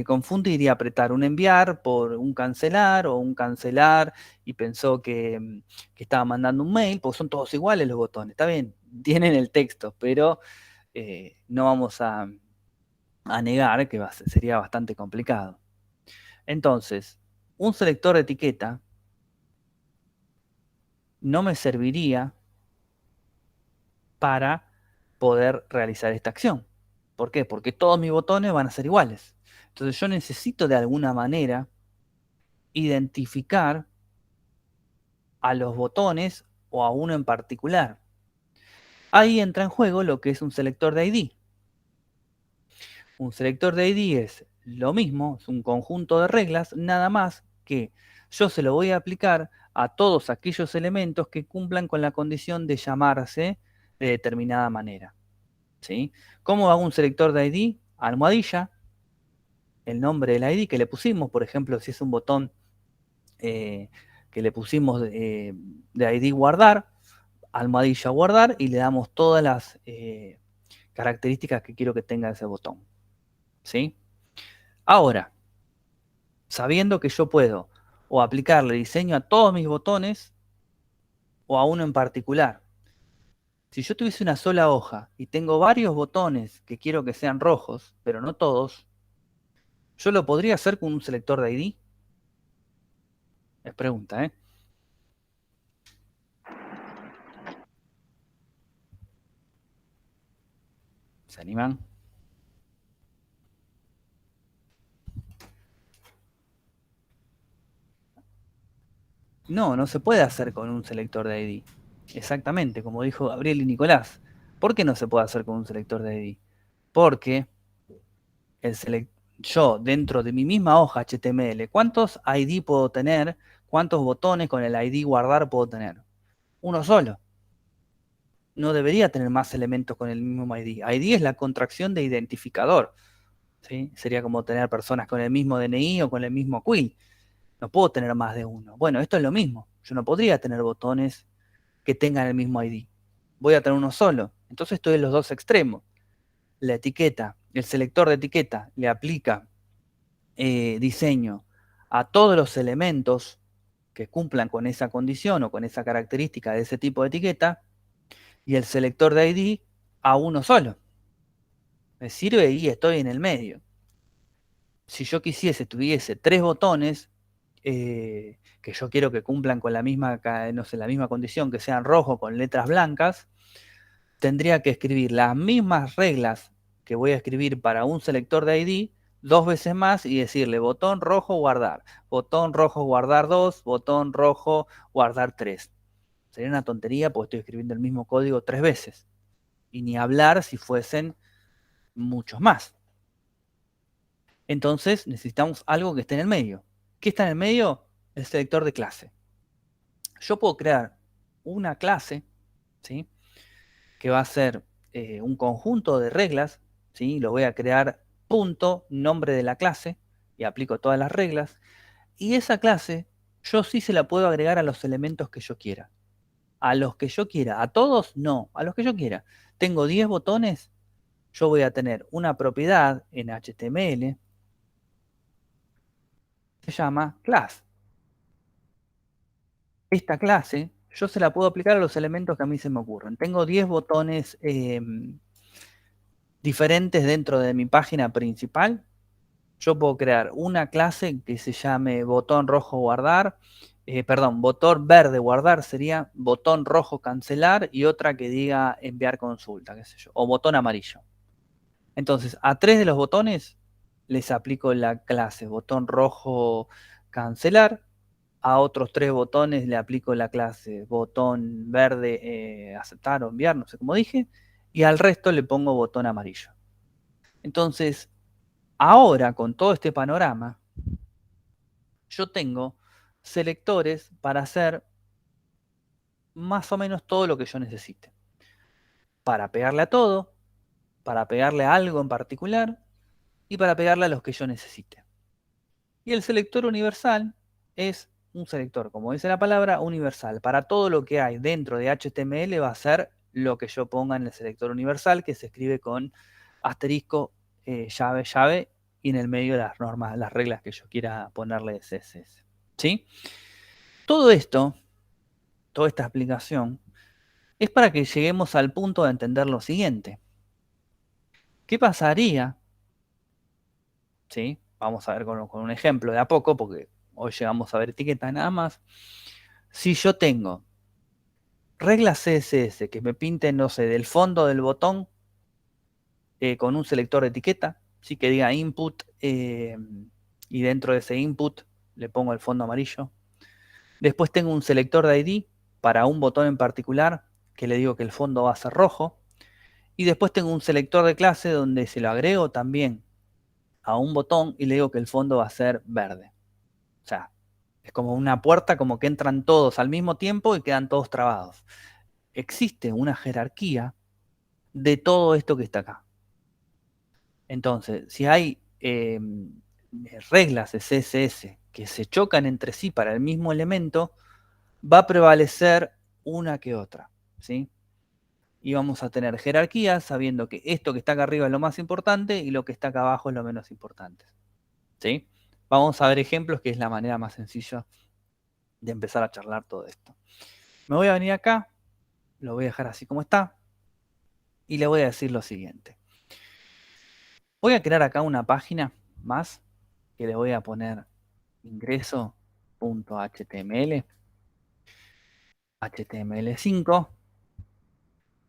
confundir y apretar un enviar por un cancelar o un cancelar y pensó que estaba mandando un mail, porque son todos iguales los botones. Está bien, tienen el texto, pero no vamos a negar que sería bastante complicado. Entonces, un selector de etiqueta no me serviría para poder realizar esta acción. ¿Por qué? Porque todos mis botones van a ser iguales. Entonces yo necesito de alguna manera identificar a los botones o a uno en particular. Ahí entra en juego lo que es un selector de ID. Un selector de ID es lo mismo, es un conjunto de reglas, nada más que yo se lo voy a aplicar a todos aquellos elementos que cumplan con la condición de llamarse de determinada manera. ¿Sí? ¿Cómo hago un selector de ID? Almohadilla, el nombre del ID que le pusimos, por ejemplo, si es un botón que le pusimos de ID guardar, almohadilla guardar, y le damos todas las características que quiero que tenga ese botón. ¿Sí? Ahora, sabiendo que yo puedo o aplicarle diseño a todos mis botones o a uno en particular. Si yo tuviese una sola hoja y tengo varios botones que quiero que sean rojos, pero no todos, ¿yo lo podría hacer con un selector de ID? Es pregunta, ¿eh? ¿Se animan? No, no se puede hacer con un selector de ID. Exactamente, como dijo Gabriel y Nicolás. ¿Por qué no se puede hacer con un selector de ID? Porque yo, dentro de mi misma hoja HTML, ¿cuántos ID puedo tener? ¿Cuántos botones con el ID guardar puedo tener? Uno solo. No debería tener más elementos con el mismo ID. ID es la contracción de identificador. ¿Sí? Sería como tener personas con el mismo DNI o con el mismo quill. No puedo tener más de uno. Bueno, esto es lo mismo. Yo no podría tener botones que tengan el mismo ID. Voy a tener uno solo. Entonces estoy en los dos extremos. La etiqueta, el selector de etiqueta le aplica diseño a todos los elementos que cumplan con esa condición o con esa característica de ese tipo de etiqueta, y el selector de ID a uno solo. Me sirve y estoy en el medio. Si yo quisiese, tuviese 3 botones que yo quiero que cumplan con la misma, no sé, la misma condición, que sean rojos con letras blancas, tendría que escribir las mismas reglas que voy a escribir para un selector de ID 2 veces más y decirle botón rojo guardar, botón rojo guardar 2, botón rojo guardar 3. Sería una tontería porque estoy escribiendo el mismo código 3 veces. Y ni hablar si fuesen muchos más. Entonces necesitamos algo que esté en el medio. ¿Qué está en el medio? El selector de clase. Yo puedo crear una clase, ¿sí? Que va a ser un conjunto de reglas, ¿sí? Lo voy a crear punto, nombre de la clase, y aplico todas las reglas. Y esa clase yo sí se la puedo agregar a los elementos que yo quiera. A los que yo quiera. A todos, no. A los que yo quiera. Tengo 10 botones. Yo voy a tener una propiedad en HTML. Se llama class. Esta clase yo se la puedo aplicar a los elementos que a mí se me ocurren. Tengo 10 botones diferentes dentro de mi página principal. Yo puedo crear una clase que se llame botón rojo guardar, botón verde guardar sería botón rojo cancelar, y otra que diga enviar consulta, qué sé yo, o botón amarillo. Entonces, a 3 de los botones les aplico la clase botón rojo cancelar, a otros 3 botones le aplico la clase botón verde aceptar o enviar, no sé cómo dije, y al resto le pongo botón amarillo. Entonces, ahora con todo este panorama, yo tengo selectores para hacer más o menos todo lo que yo necesite. Para pegarle a todo, para pegarle a algo en particular y para pegarle a los que yo necesite. Y el selector universal es un selector, como dice la palabra, universal. Para todo lo que hay dentro de HTML va a ser lo que yo ponga en el selector universal, que se escribe con asterisco, llave, llave, y en el medio las normas, las reglas que yo quiera ponerle de CSS. ¿Sí? Todo esto, toda esta explicación, es para que lleguemos al punto de entender lo siguiente. ¿Qué pasaría? ¿Sí? Vamos a ver con un ejemplo de a poco, porque hoy llegamos a ver etiquetas nada más. Si yo tengo reglas CSS que me pinten, no sé, del fondo del botón con un selector de etiqueta, ¿sí? Que diga input y dentro de ese input le pongo el fondo amarillo. Después tengo un selector de ID para un botón en particular que le digo que el fondo va a ser rojo. Y después tengo un selector de clase donde se lo agrego también a un botón y le digo que el fondo va a ser verde. O sea, es como una puerta, como que entran todos al mismo tiempo y quedan todos trabados. Existe una jerarquía de todo esto que está acá. Entonces, si hay reglas de CSS que se chocan entre sí para el mismo elemento, va a prevalecer una que otra, ¿sí? Y vamos a tener jerarquías sabiendo que esto que está acá arriba es lo más importante y lo que está acá abajo es lo menos importante, ¿sí? Vamos a ver ejemplos, que es la manera más sencilla de empezar a charlar todo esto. Me voy a venir acá, lo voy a dejar así como está y le voy a decir lo siguiente. Voy a crear acá una página más que le voy a poner ingreso.html, HTML5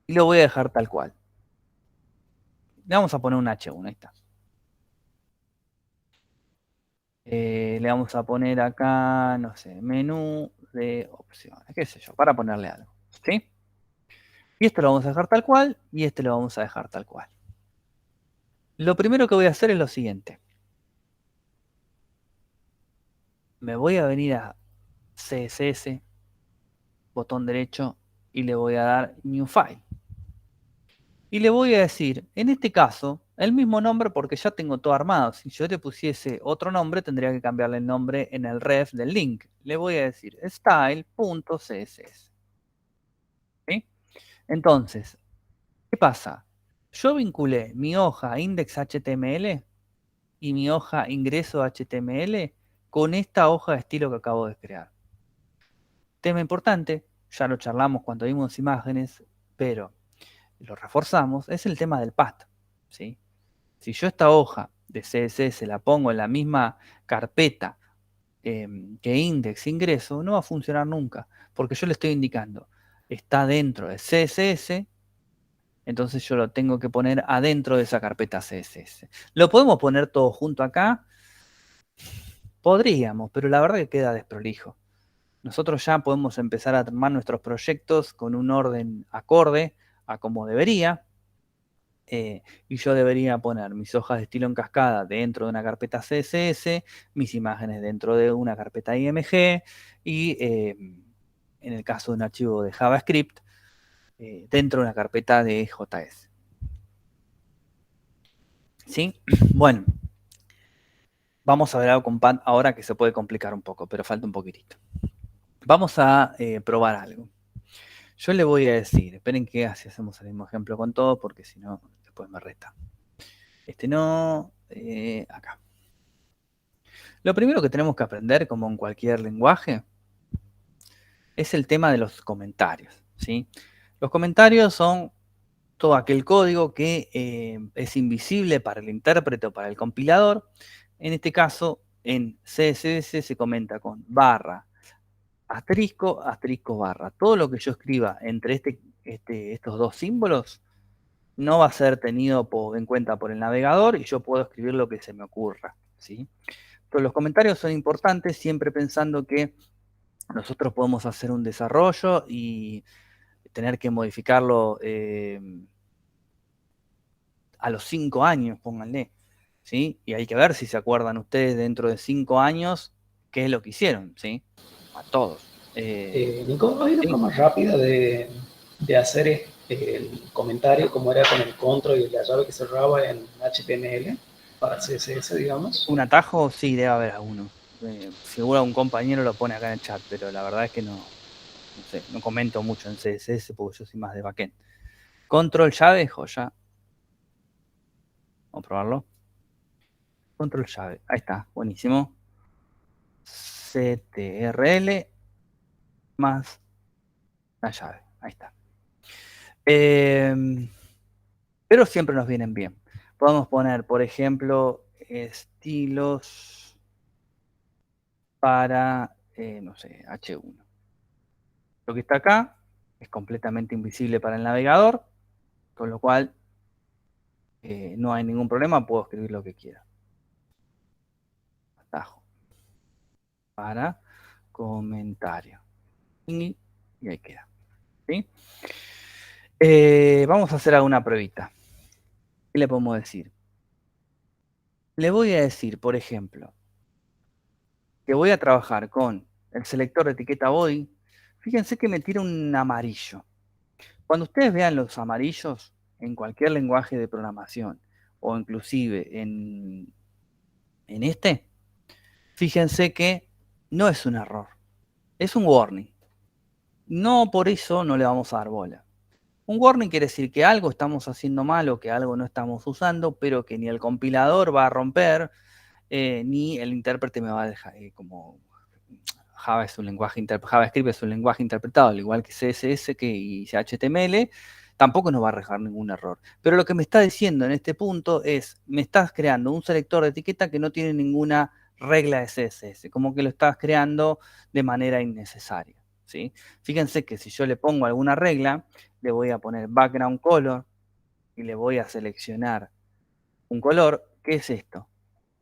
y lo voy a dejar tal cual. Le vamos a poner un H1, ahí está. Le vamos a poner acá, no sé, menú de opciones, qué sé yo, para ponerle algo, ¿sí? Y esto lo vamos a dejar tal cual y este lo vamos a dejar tal cual. Lo primero que voy a hacer es lo siguiente. Me voy a venir a CSS, botón derecho, y le voy a dar New File. Y le voy a decir, en este caso, el mismo nombre porque ya tengo todo armado. Si yo le pusiese otro nombre, tendría que cambiarle el nombre en el ref del link. Le voy a decir style.css. ¿Sí? Entonces, ¿qué pasa? Yo vinculé mi hoja index.html y mi hoja ingreso.html con esta hoja de estilo que acabo de crear. Tema importante, ya lo charlamos cuando vimos imágenes, pero lo reforzamos, es el tema del path, ¿sí? Si yo esta hoja de CSS la pongo en la misma carpeta que index ingreso, no va a funcionar nunca, porque yo le estoy indicando, está dentro de CSS, entonces yo lo tengo que poner adentro de esa carpeta CSS. ¿Lo podemos poner todo junto acá? Podríamos, pero la verdad que queda desprolijo. Nosotros ya podemos empezar a armar nuestros proyectos con un orden acorde a como debería. Y yo debería poner mis hojas de estilo en cascada dentro de una carpeta CSS, mis imágenes dentro de una carpeta IMG y en el caso de un archivo de JavaScript dentro de una carpeta de JS. ¿Sí? Bueno, vamos a ver algo con Path ahora que se puede complicar un poco, pero falta un poquitito. Vamos a probar algo. Yo le voy a decir, esperen que así hacemos el mismo ejemplo con todo, porque si no, después me resta. Este no, acá. Lo primero que tenemos que aprender, como en cualquier lenguaje, es el tema de los comentarios, ¿sí? Los comentarios son todo aquel código que es invisible para el intérprete o para el compilador. En este caso, en CSS se comenta con barra, asterisco, asterisco, barra. Todo lo que yo escriba entre estos dos símbolos no va a ser tenido en cuenta por el navegador y yo puedo escribir lo que se me ocurra, ¿sí? Pero los comentarios son importantes siempre pensando que nosotros podemos hacer un desarrollo y tener que modificarlo a los 5 años, pónganle, ¿sí? Y hay que ver si se acuerdan ustedes dentro de 5 años qué es lo que hicieron, ¿sí? A todos. Nico, ¿hay una forma rápida de hacer el comentario como era con el control y la llave que cerraba en HTML para CSS, digamos? Un atajo, sí, debe haber alguno. Seguro un compañero lo pone acá en el chat, pero la verdad es que no sé, no comento mucho en CSS porque yo soy más de backend. Control llave, joya. Vamos a probarlo. Control llave, ahí está, buenísimo. CTRL más la llave, ahí está. Pero siempre nos vienen bien. Podemos poner, por ejemplo, estilos para, no sé, H1. Lo que está acá es completamente invisible para el navegador, con lo cual no hay ningún problema, puedo escribir lo que quiera. Atajo. Para comentario. Y ahí queda. ¿Sí? Vamos a hacer alguna pruebita. ¿Qué le podemos decir? le voy a decir, por ejemplo, que voy a trabajar con el selector de etiqueta body. Fíjense que me tira un amarillo. Cuando ustedes vean los amarillos en cualquier lenguaje de programación o inclusive en este, fíjense que no es un error, es un warning. No por eso no le vamos a dar bola. Un warning quiere decir que algo estamos haciendo mal o que algo no estamos usando, pero que ni el compilador va a romper, ni el intérprete me va a dejar, como JavaScript es un lenguaje interpretado, al igual que CSS y HTML, tampoco nos va a dejar ningún error. Pero lo que me está diciendo en este punto es, me estás creando un selector de etiqueta que no tiene ninguna regla de CSS, como que lo estás creando de manera innecesaria, ¿sí? Fíjense que si yo le pongo alguna regla, le voy a poner background color y le voy a seleccionar un color. ¿Qué es esto?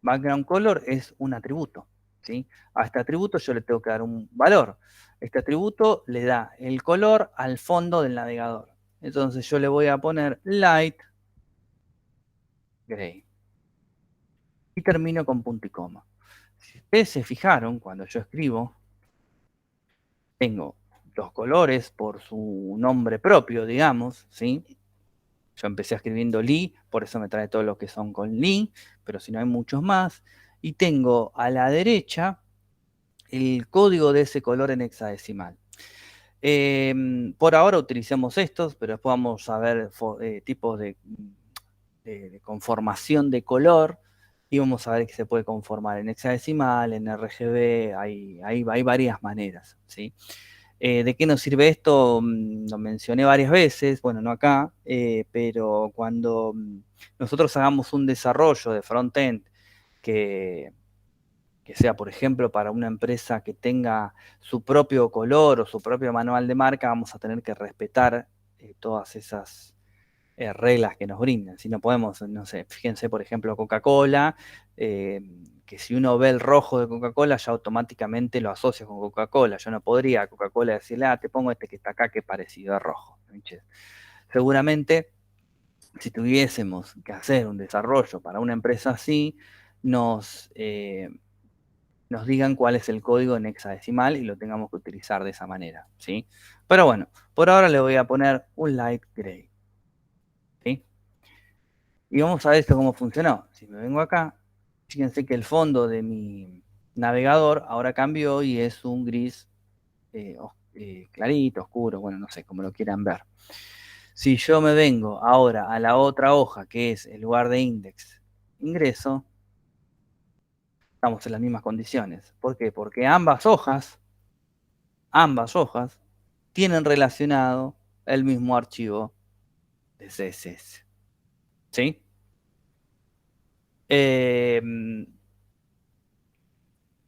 Background color es un atributo, ¿sí? A este atributo yo le tengo que dar un valor. Este atributo le da el color al fondo del navegador. Entonces yo le voy a poner light gray. Y termino con punto y coma. Si ustedes se fijaron, cuando yo escribo, tengo los colores por su nombre propio, digamos, ¿sí? Yo empecé escribiendo Lee, por eso me trae todo lo que son con Lee, pero si no hay muchos más. Y tengo a la derecha el código de ese color en hexadecimal. Por ahora utilicemos estos, pero después vamos a ver tipos de conformación de color y vamos a ver que se puede conformar en hexadecimal, en RGB, hay varias maneras, ¿sí? ¿De qué nos sirve esto? Lo mencioné varias veces, bueno, no acá, pero cuando nosotros hagamos un desarrollo de frontend que sea, por ejemplo, para una empresa que tenga su propio color o su propio manual de marca, vamos a tener que respetar todas esas reglas que nos brindan. Si no podemos, no sé, fíjense, por ejemplo, Coca-Cola, que si uno ve el rojo de Coca-Cola, ya automáticamente lo asocia con Coca-Cola. Yo no podría a Coca-Cola decirle, te pongo este que está acá, que es parecido a rojo. Seguramente, si tuviésemos que hacer un desarrollo para una empresa así, nos digan cuál es el código en hexadecimal y lo tengamos que utilizar de esa manera, ¿sí? Pero bueno, por ahora le voy a poner un light gray, ¿sí? Y vamos a ver esto cómo funcionó. Si me vengo acá, fíjense que el fondo de mi navegador ahora cambió y es un gris clarito, oscuro, bueno, no sé, como lo quieran ver. Si yo me vengo ahora a la otra hoja, que es el lugar de index, ingreso, estamos en las mismas condiciones. ¿Por qué? Porque ambas hojas tienen relacionado el mismo archivo de CSS. ¿Sí?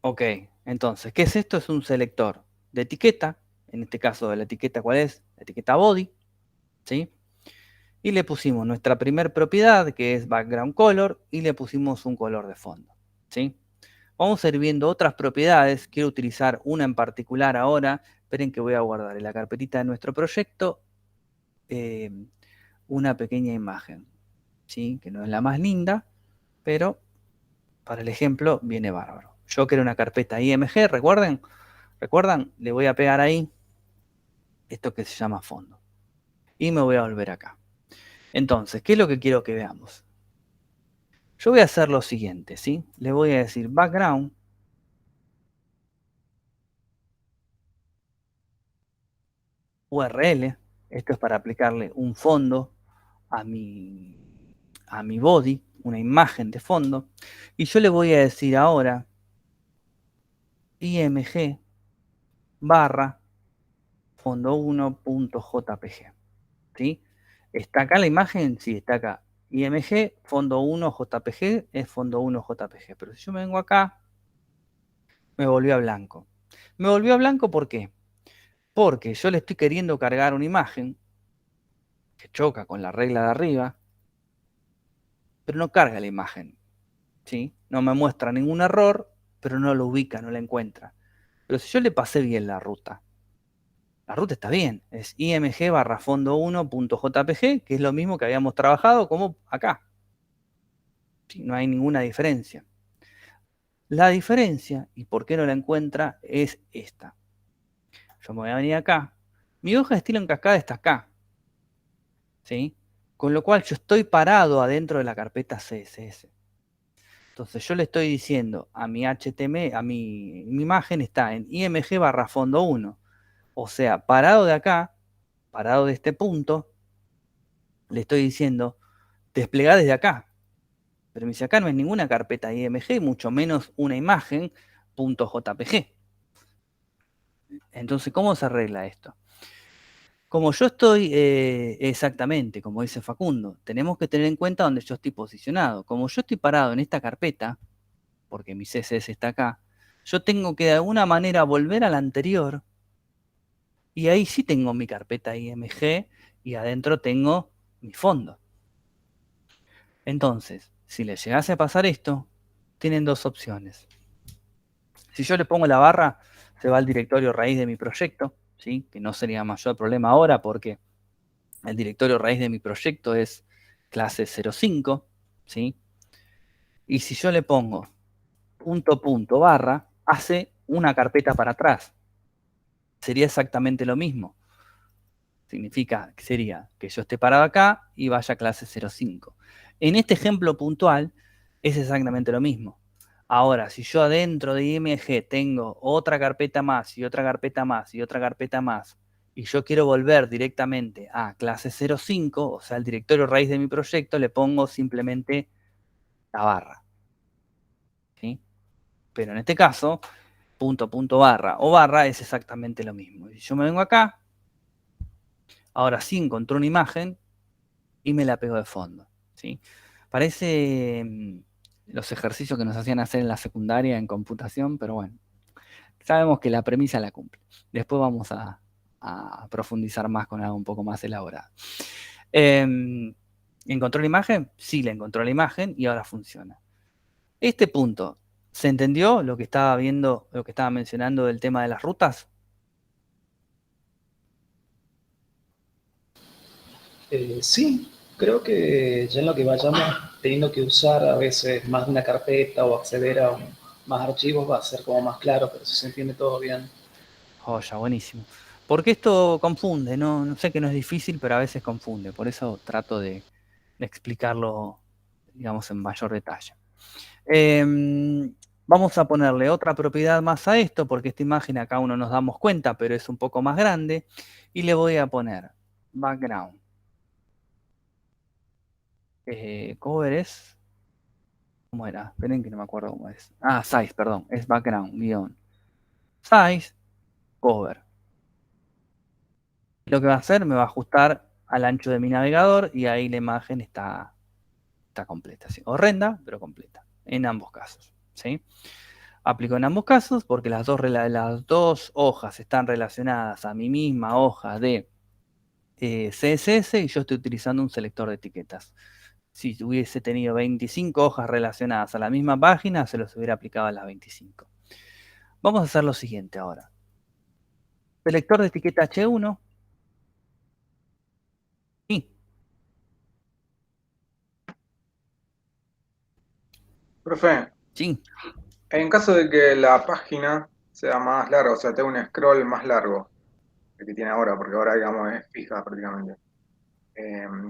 Ok, entonces, ¿qué es esto? Es un selector de etiqueta. En este caso, de la etiqueta, ¿cuál es? La etiqueta body. ¿Sí? Y le pusimos nuestra primer propiedad, que es background color, y le pusimos un color de fondo. ¿Sí? Vamos a ir viendo otras propiedades. Quiero utilizar una en particular ahora. Esperen que voy a guardar en la carpetita de nuestro proyecto una pequeña imagen, ¿sí? Que no es la más linda, pero para el ejemplo viene bárbaro. Yo quiero una carpeta IMG, ¿recuerdan? Le voy a pegar ahí esto que se llama fondo. Y me voy a volver acá. Entonces, ¿qué es lo que quiero que veamos? Yo voy a hacer lo siguiente, ¿sí? Le voy a decir background URL. Esto es para aplicarle un fondo a mi body, una imagen de fondo. Y yo le voy a decir ahora img barra fondo1.jpg. ¿Sí? ¿Está acá la imagen? Sí, está acá. IMG, fondo 1 JPG, es fondo 1 JPG. Pero si yo me vengo acá, me volvió a blanco. Me volvió a blanco, ¿por qué? Porque yo le estoy queriendo cargar una imagen que choca con la regla de arriba, pero no carga la imagen. ¿Sí? No me muestra ningún error, pero no lo ubica, no la encuentra. Pero si yo le pasé bien la ruta está bien, es img barra fondo1.jpg, que es lo mismo que habíamos trabajado como acá. ¿sí? No hay ninguna diferencia. La diferencia, y por qué no la encuentra, es esta. Yo me voy a venir acá. Mi hoja de estilo en cascada está acá, ¿sí? Con lo cual yo estoy parado adentro de la carpeta CSS. Entonces yo le estoy diciendo a mi HTML, mi imagen está en img/fondo 1. O sea, parado de acá, parado de este punto, le estoy diciendo, desplegá desde acá. Pero me dice, acá no hay ninguna carpeta IMG, mucho menos una imagen .jpg. Entonces, ¿cómo se arregla esto? Como yo estoy, exactamente, como dice Facundo, tenemos que tener en cuenta dónde yo estoy posicionado. Como yo estoy parado en esta carpeta, porque mi CSS está acá, yo tengo que de alguna manera volver a la anterior, y ahí sí tengo mi carpeta IMG, y adentro tengo mi fondo. Entonces, si les llegase a pasar esto, tienen dos opciones. Si yo le pongo la barra, se va al directorio raíz de mi proyecto, ¿sí? Que no sería mayor problema ahora porque el directorio raíz de mi proyecto es clase 05, ¿sí? Y si yo le pongo .. hace una carpeta para atrás. Sería exactamente lo mismo. Significa que sería que yo esté parado acá y vaya a clase 05. En este ejemplo puntual es exactamente lo mismo. Ahora, si yo adentro de IMG tengo otra carpeta más y otra carpeta más y otra carpeta más, y yo quiero volver directamente a clase 05, o sea, el directorio raíz de mi proyecto, le pongo simplemente la barra. ¿Sí? Pero en este caso, .. o barra es exactamente lo mismo. Si yo me vengo acá, ahora sí encontré una imagen y me la pego de fondo. ¿Sí? Parece los ejercicios que nos hacían hacer en la secundaria en computación, pero bueno, sabemos que la premisa la cumple. Después vamos a profundizar más con algo un poco más elaborado. ¿Encontró la imagen? Sí, le encontró la imagen y ahora funciona. Este punto, ¿se entendió lo que estaba viendo, lo que estaba mencionando del tema de las rutas? Sí, creo que ya en lo que vayamos teniendo que usar a veces más de una carpeta o acceder a más archivos va a ser como más claro, pero si se entiende todo bien. Joya, buenísimo. Porque esto confunde, no sé que no es difícil, pero a veces confunde. Por eso trato de explicarlo, digamos, en mayor detalle. Vamos a ponerle otra propiedad más a esto, porque esta imagen acá uno nos damos cuenta, pero es un poco más grande. Y le voy a poner background. Cover es... ¿Cómo era? Esperen que no me acuerdo cómo es. Ah, size, perdón. Es background, guión. Size, cover. Lo que va a hacer, me va a ajustar al ancho de mi navegador y ahí la imagen está completa. ¿Sí? Horrenda, pero completa. En ambos casos. ¿Sí? Aplico en ambos casos porque las dos hojas están relacionadas a mi misma hoja de CSS y yo estoy utilizando un selector de etiquetas. Si hubiese tenido 25 hojas relacionadas a la misma página, se los hubiera aplicado a las 25. Vamos a hacer lo siguiente ahora. Selector de etiqueta H1. Sí. Profe, Sí. en caso de que la página sea más larga, o sea, tenga un scroll más largo el que tiene ahora, porque ahora, digamos, es fija prácticamente.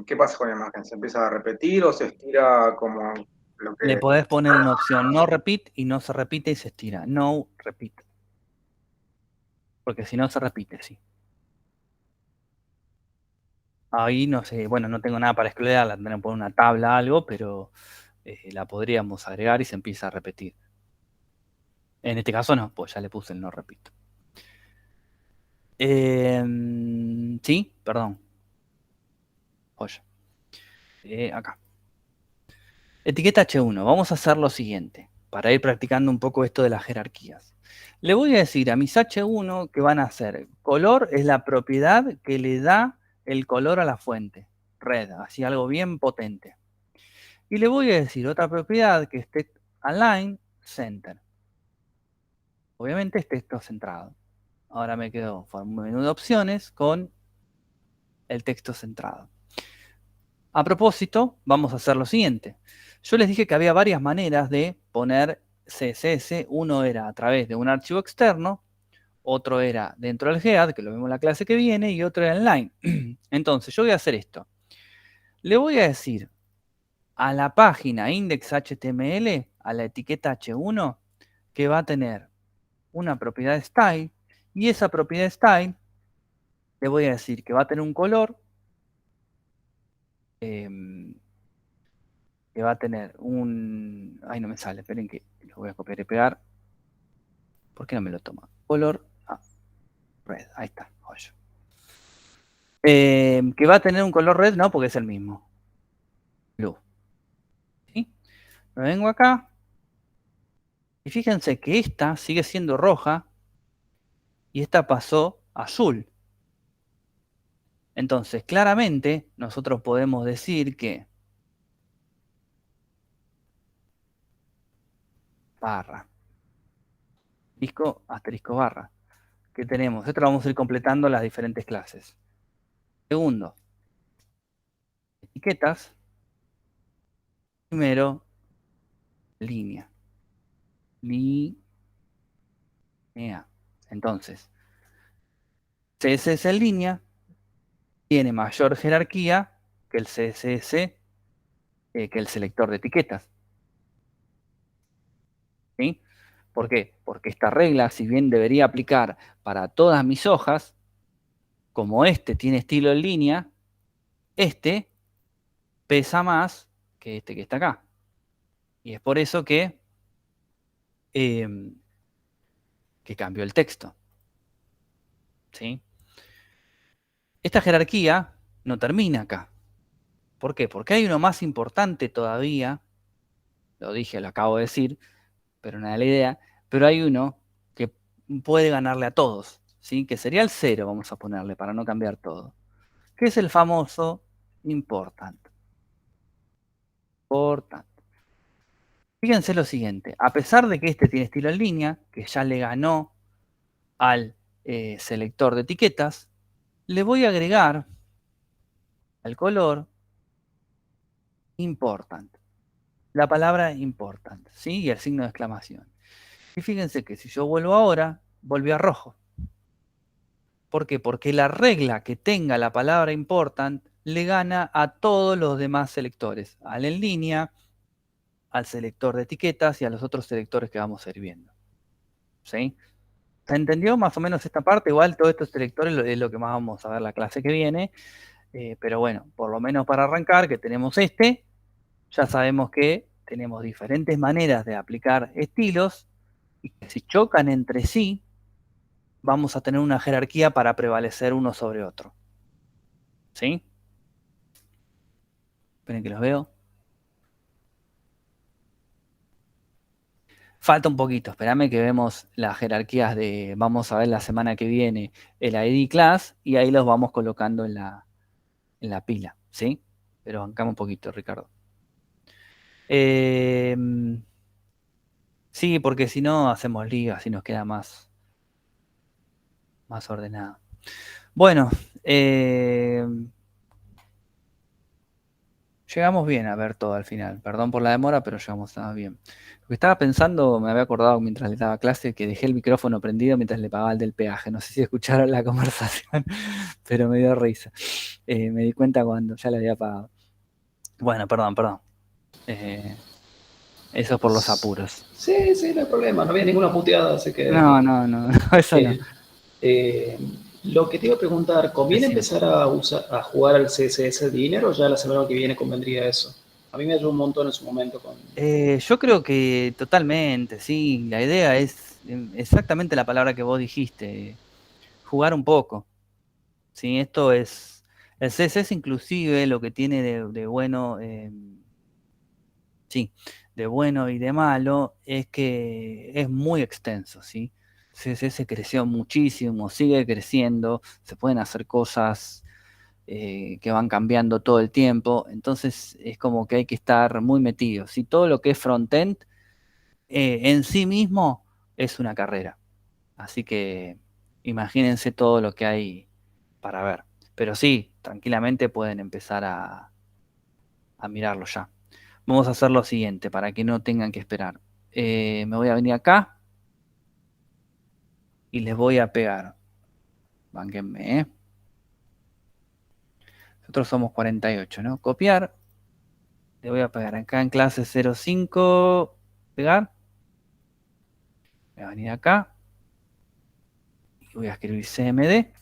¿Qué pasa con la imagen? ¿Se empieza a repetir o se estira como lo Le que... podés poner una opción no repeat y no se repite y se estira. No repeat. Porque si no se repite, sí. Ahí no sé, bueno, no tengo nada para excluirla, tendré que poner una tabla algo, pero la podríamos agregar y se empieza a repetir. En este caso no, pues ya le puse el no repito. Sí, perdón. Joya. Acá. Etiqueta H1. Vamos a hacer lo siguiente, para ir practicando un poco esto de las jerarquías. Le voy a decir a mis H1 que van a hacer. Color es la propiedad que le da el color a la fuente. Red, así algo bien potente. Y le voy a decir otra propiedad que es text align center. Obviamente es texto centrado. Ahora me quedo con un menú de opciones con el texto centrado. A propósito, vamos a hacer lo siguiente. Yo les dije que había varias maneras de poner CSS. Uno era a través de un archivo externo, otro era dentro del GEAD, que lo vemos en la clase que viene, y otro era online. Entonces, yo voy a hacer esto. Le voy a decir a la página index.html, a la etiqueta h1, que va a tener una propiedad style, y esa propiedad style le voy a decir que va a tener un color, que va a tener un... Ay, no me sale, esperen que lo voy a copiar y pegar. ¿Por qué no me lo toma? Color, red, ahí está, joya. Que va a tener un color red, no, porque es el mismo. Blue. ¿Sí? Me vengo acá. Y fíjense que esta sigue siendo roja y esta pasó a azul. Entonces, claramente, nosotros podemos decir que barra, disco, asterisco, barra. ¿Qué tenemos? Esto lo vamos a ir completando las diferentes clases. Segundo, etiquetas. Primero, línea. Línea. Entonces, CSS en línea tiene mayor jerarquía que el CSS, que el selector de etiquetas. ¿Sí? ¿Por qué? Porque esta regla, si bien debería aplicar para todas mis hojas, como este tiene estilo en línea, este pesa más que este que está acá. Y es por eso que cambió el texto. ¿Sí? Esta jerarquía no termina acá. ¿Por qué? Porque hay uno más importante todavía, lo dije, lo acabo de decir, pero no da la idea, pero hay uno que puede ganarle a todos, ¿sí? Que sería el 0, vamos a ponerle, para no cambiar todo, que es el famoso important. Fíjense lo siguiente, a pesar de que este tiene estilo en línea, que ya le ganó al selector de etiquetas, le voy a agregar al color important, la palabra important, ¿sí? Y el signo de exclamación. Y fíjense que si yo vuelvo ahora, volvió a rojo. ¿Por qué? Porque la regla que tenga la palabra important le gana a todos los demás selectores, al en línea, al selector de etiquetas y a los otros selectores que vamos a ir viendo. ¿Sí? ¿Se entendió más o menos esta parte? Igual todos estos selectores es lo que más vamos a ver la clase que viene, pero bueno, por lo menos para arrancar, que tenemos este, ya sabemos que tenemos diferentes maneras de aplicar estilos y que si chocan entre sí, vamos a tener una jerarquía para prevalecer uno sobre otro. ¿Sí? Esperen que los veo. Falta un poquito, espérame que vemos las jerarquías de, vamos a ver la semana que viene el ID class y ahí los vamos colocando en la pila, ¿sí? Pero bancamos un poquito, Ricardo. Sí, porque si no hacemos ligas y nos queda más ordenado. Bueno, llegamos bien a ver todo al final. Perdón por la demora, pero llegamos bien. Lo que estaba pensando, me había acordado mientras le daba clase que dejé el micrófono prendido mientras le pagaba el del peaje. No sé si escucharon la conversación, pero me dio risa. Me di cuenta cuando ya le había pagado. Bueno, perdón. Eso por los apuros. Sí, no hay problema, no había ninguna puteada, así que... No, eso no. Lo que te iba a preguntar, ¿conviene Decime. empezar a jugar al CSS de dinero o ya la semana que viene convendría eso? A mí me ayudó un montón en su momento con... Yo creo que totalmente, sí. La idea es exactamente la palabra que vos dijiste, jugar un poco. Sí, esto es... El CSS inclusive lo que tiene de bueno, sí, de bueno y de malo, es que es muy extenso, ¿sí? CSS creció muchísimo, sigue creciendo, se pueden hacer cosas que van cambiando todo el tiempo, entonces es como que hay que estar muy metido. Si todo lo que es frontend en sí mismo es una carrera, así que imagínense todo lo que hay para ver. Pero sí, tranquilamente pueden empezar a mirarlo ya. Vamos a hacer lo siguiente para que no tengan que esperar. Me voy a venir acá y les voy a pegar. Bánquenme, ¿eh? Nosotros somos 48, ¿no? Copiar. Le voy a pegar acá en clase 05. Pegar. Voy a venir acá. Y voy a escribir cmd.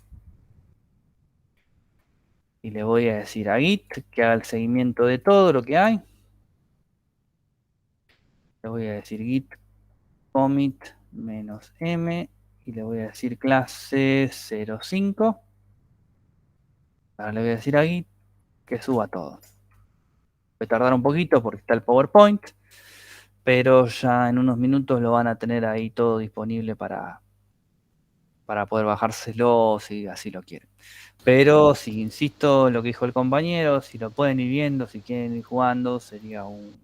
Y le voy a decir a Git que haga el seguimiento de todo lo que hay. Le voy a decir Git commit -m. Y le voy a decir clase 05. Ahora le voy a decir a Git que suba todo. Puede tardar un poquito porque está el PowerPoint, pero ya en unos minutos lo van a tener ahí todo disponible para poder bajárselo si así lo quieren. Pero si insisto en lo que dijo el compañero, si lo pueden ir viendo, si quieren ir jugando, sería un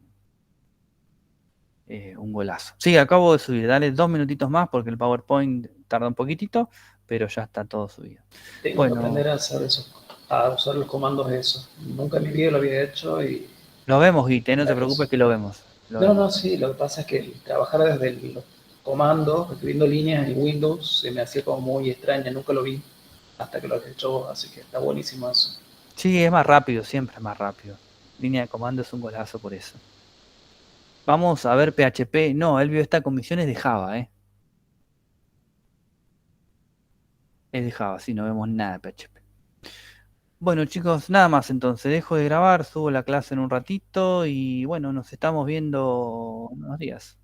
golazo. Sí, acabo de subir, dale 2 minutitos más porque el PowerPoint tarda un poquitito, pero ya está todo subido. Tengo que aprender a hacer eso, a usar los comandos eso. Nunca en mi vida lo había hecho y... Lo vemos, Git, no te preocupes que lo vemos. No, sí, lo que pasa es que trabajar desde los comandos, escribiendo líneas en Windows, se me hacía como muy extraña, nunca lo vi hasta que lo he hecho, así que está buenísimo eso. Sí, es más rápido, siempre es más rápido. Línea de comando es un golazo por eso. Vamos a ver PHP. No, él vio esta comisión es de Java, ¿eh? Es de Java, sí, no vemos nada de PHP. Bueno, chicos, nada más entonces. Dejo de grabar, subo la clase en un ratito y bueno, nos estamos viendo unos días.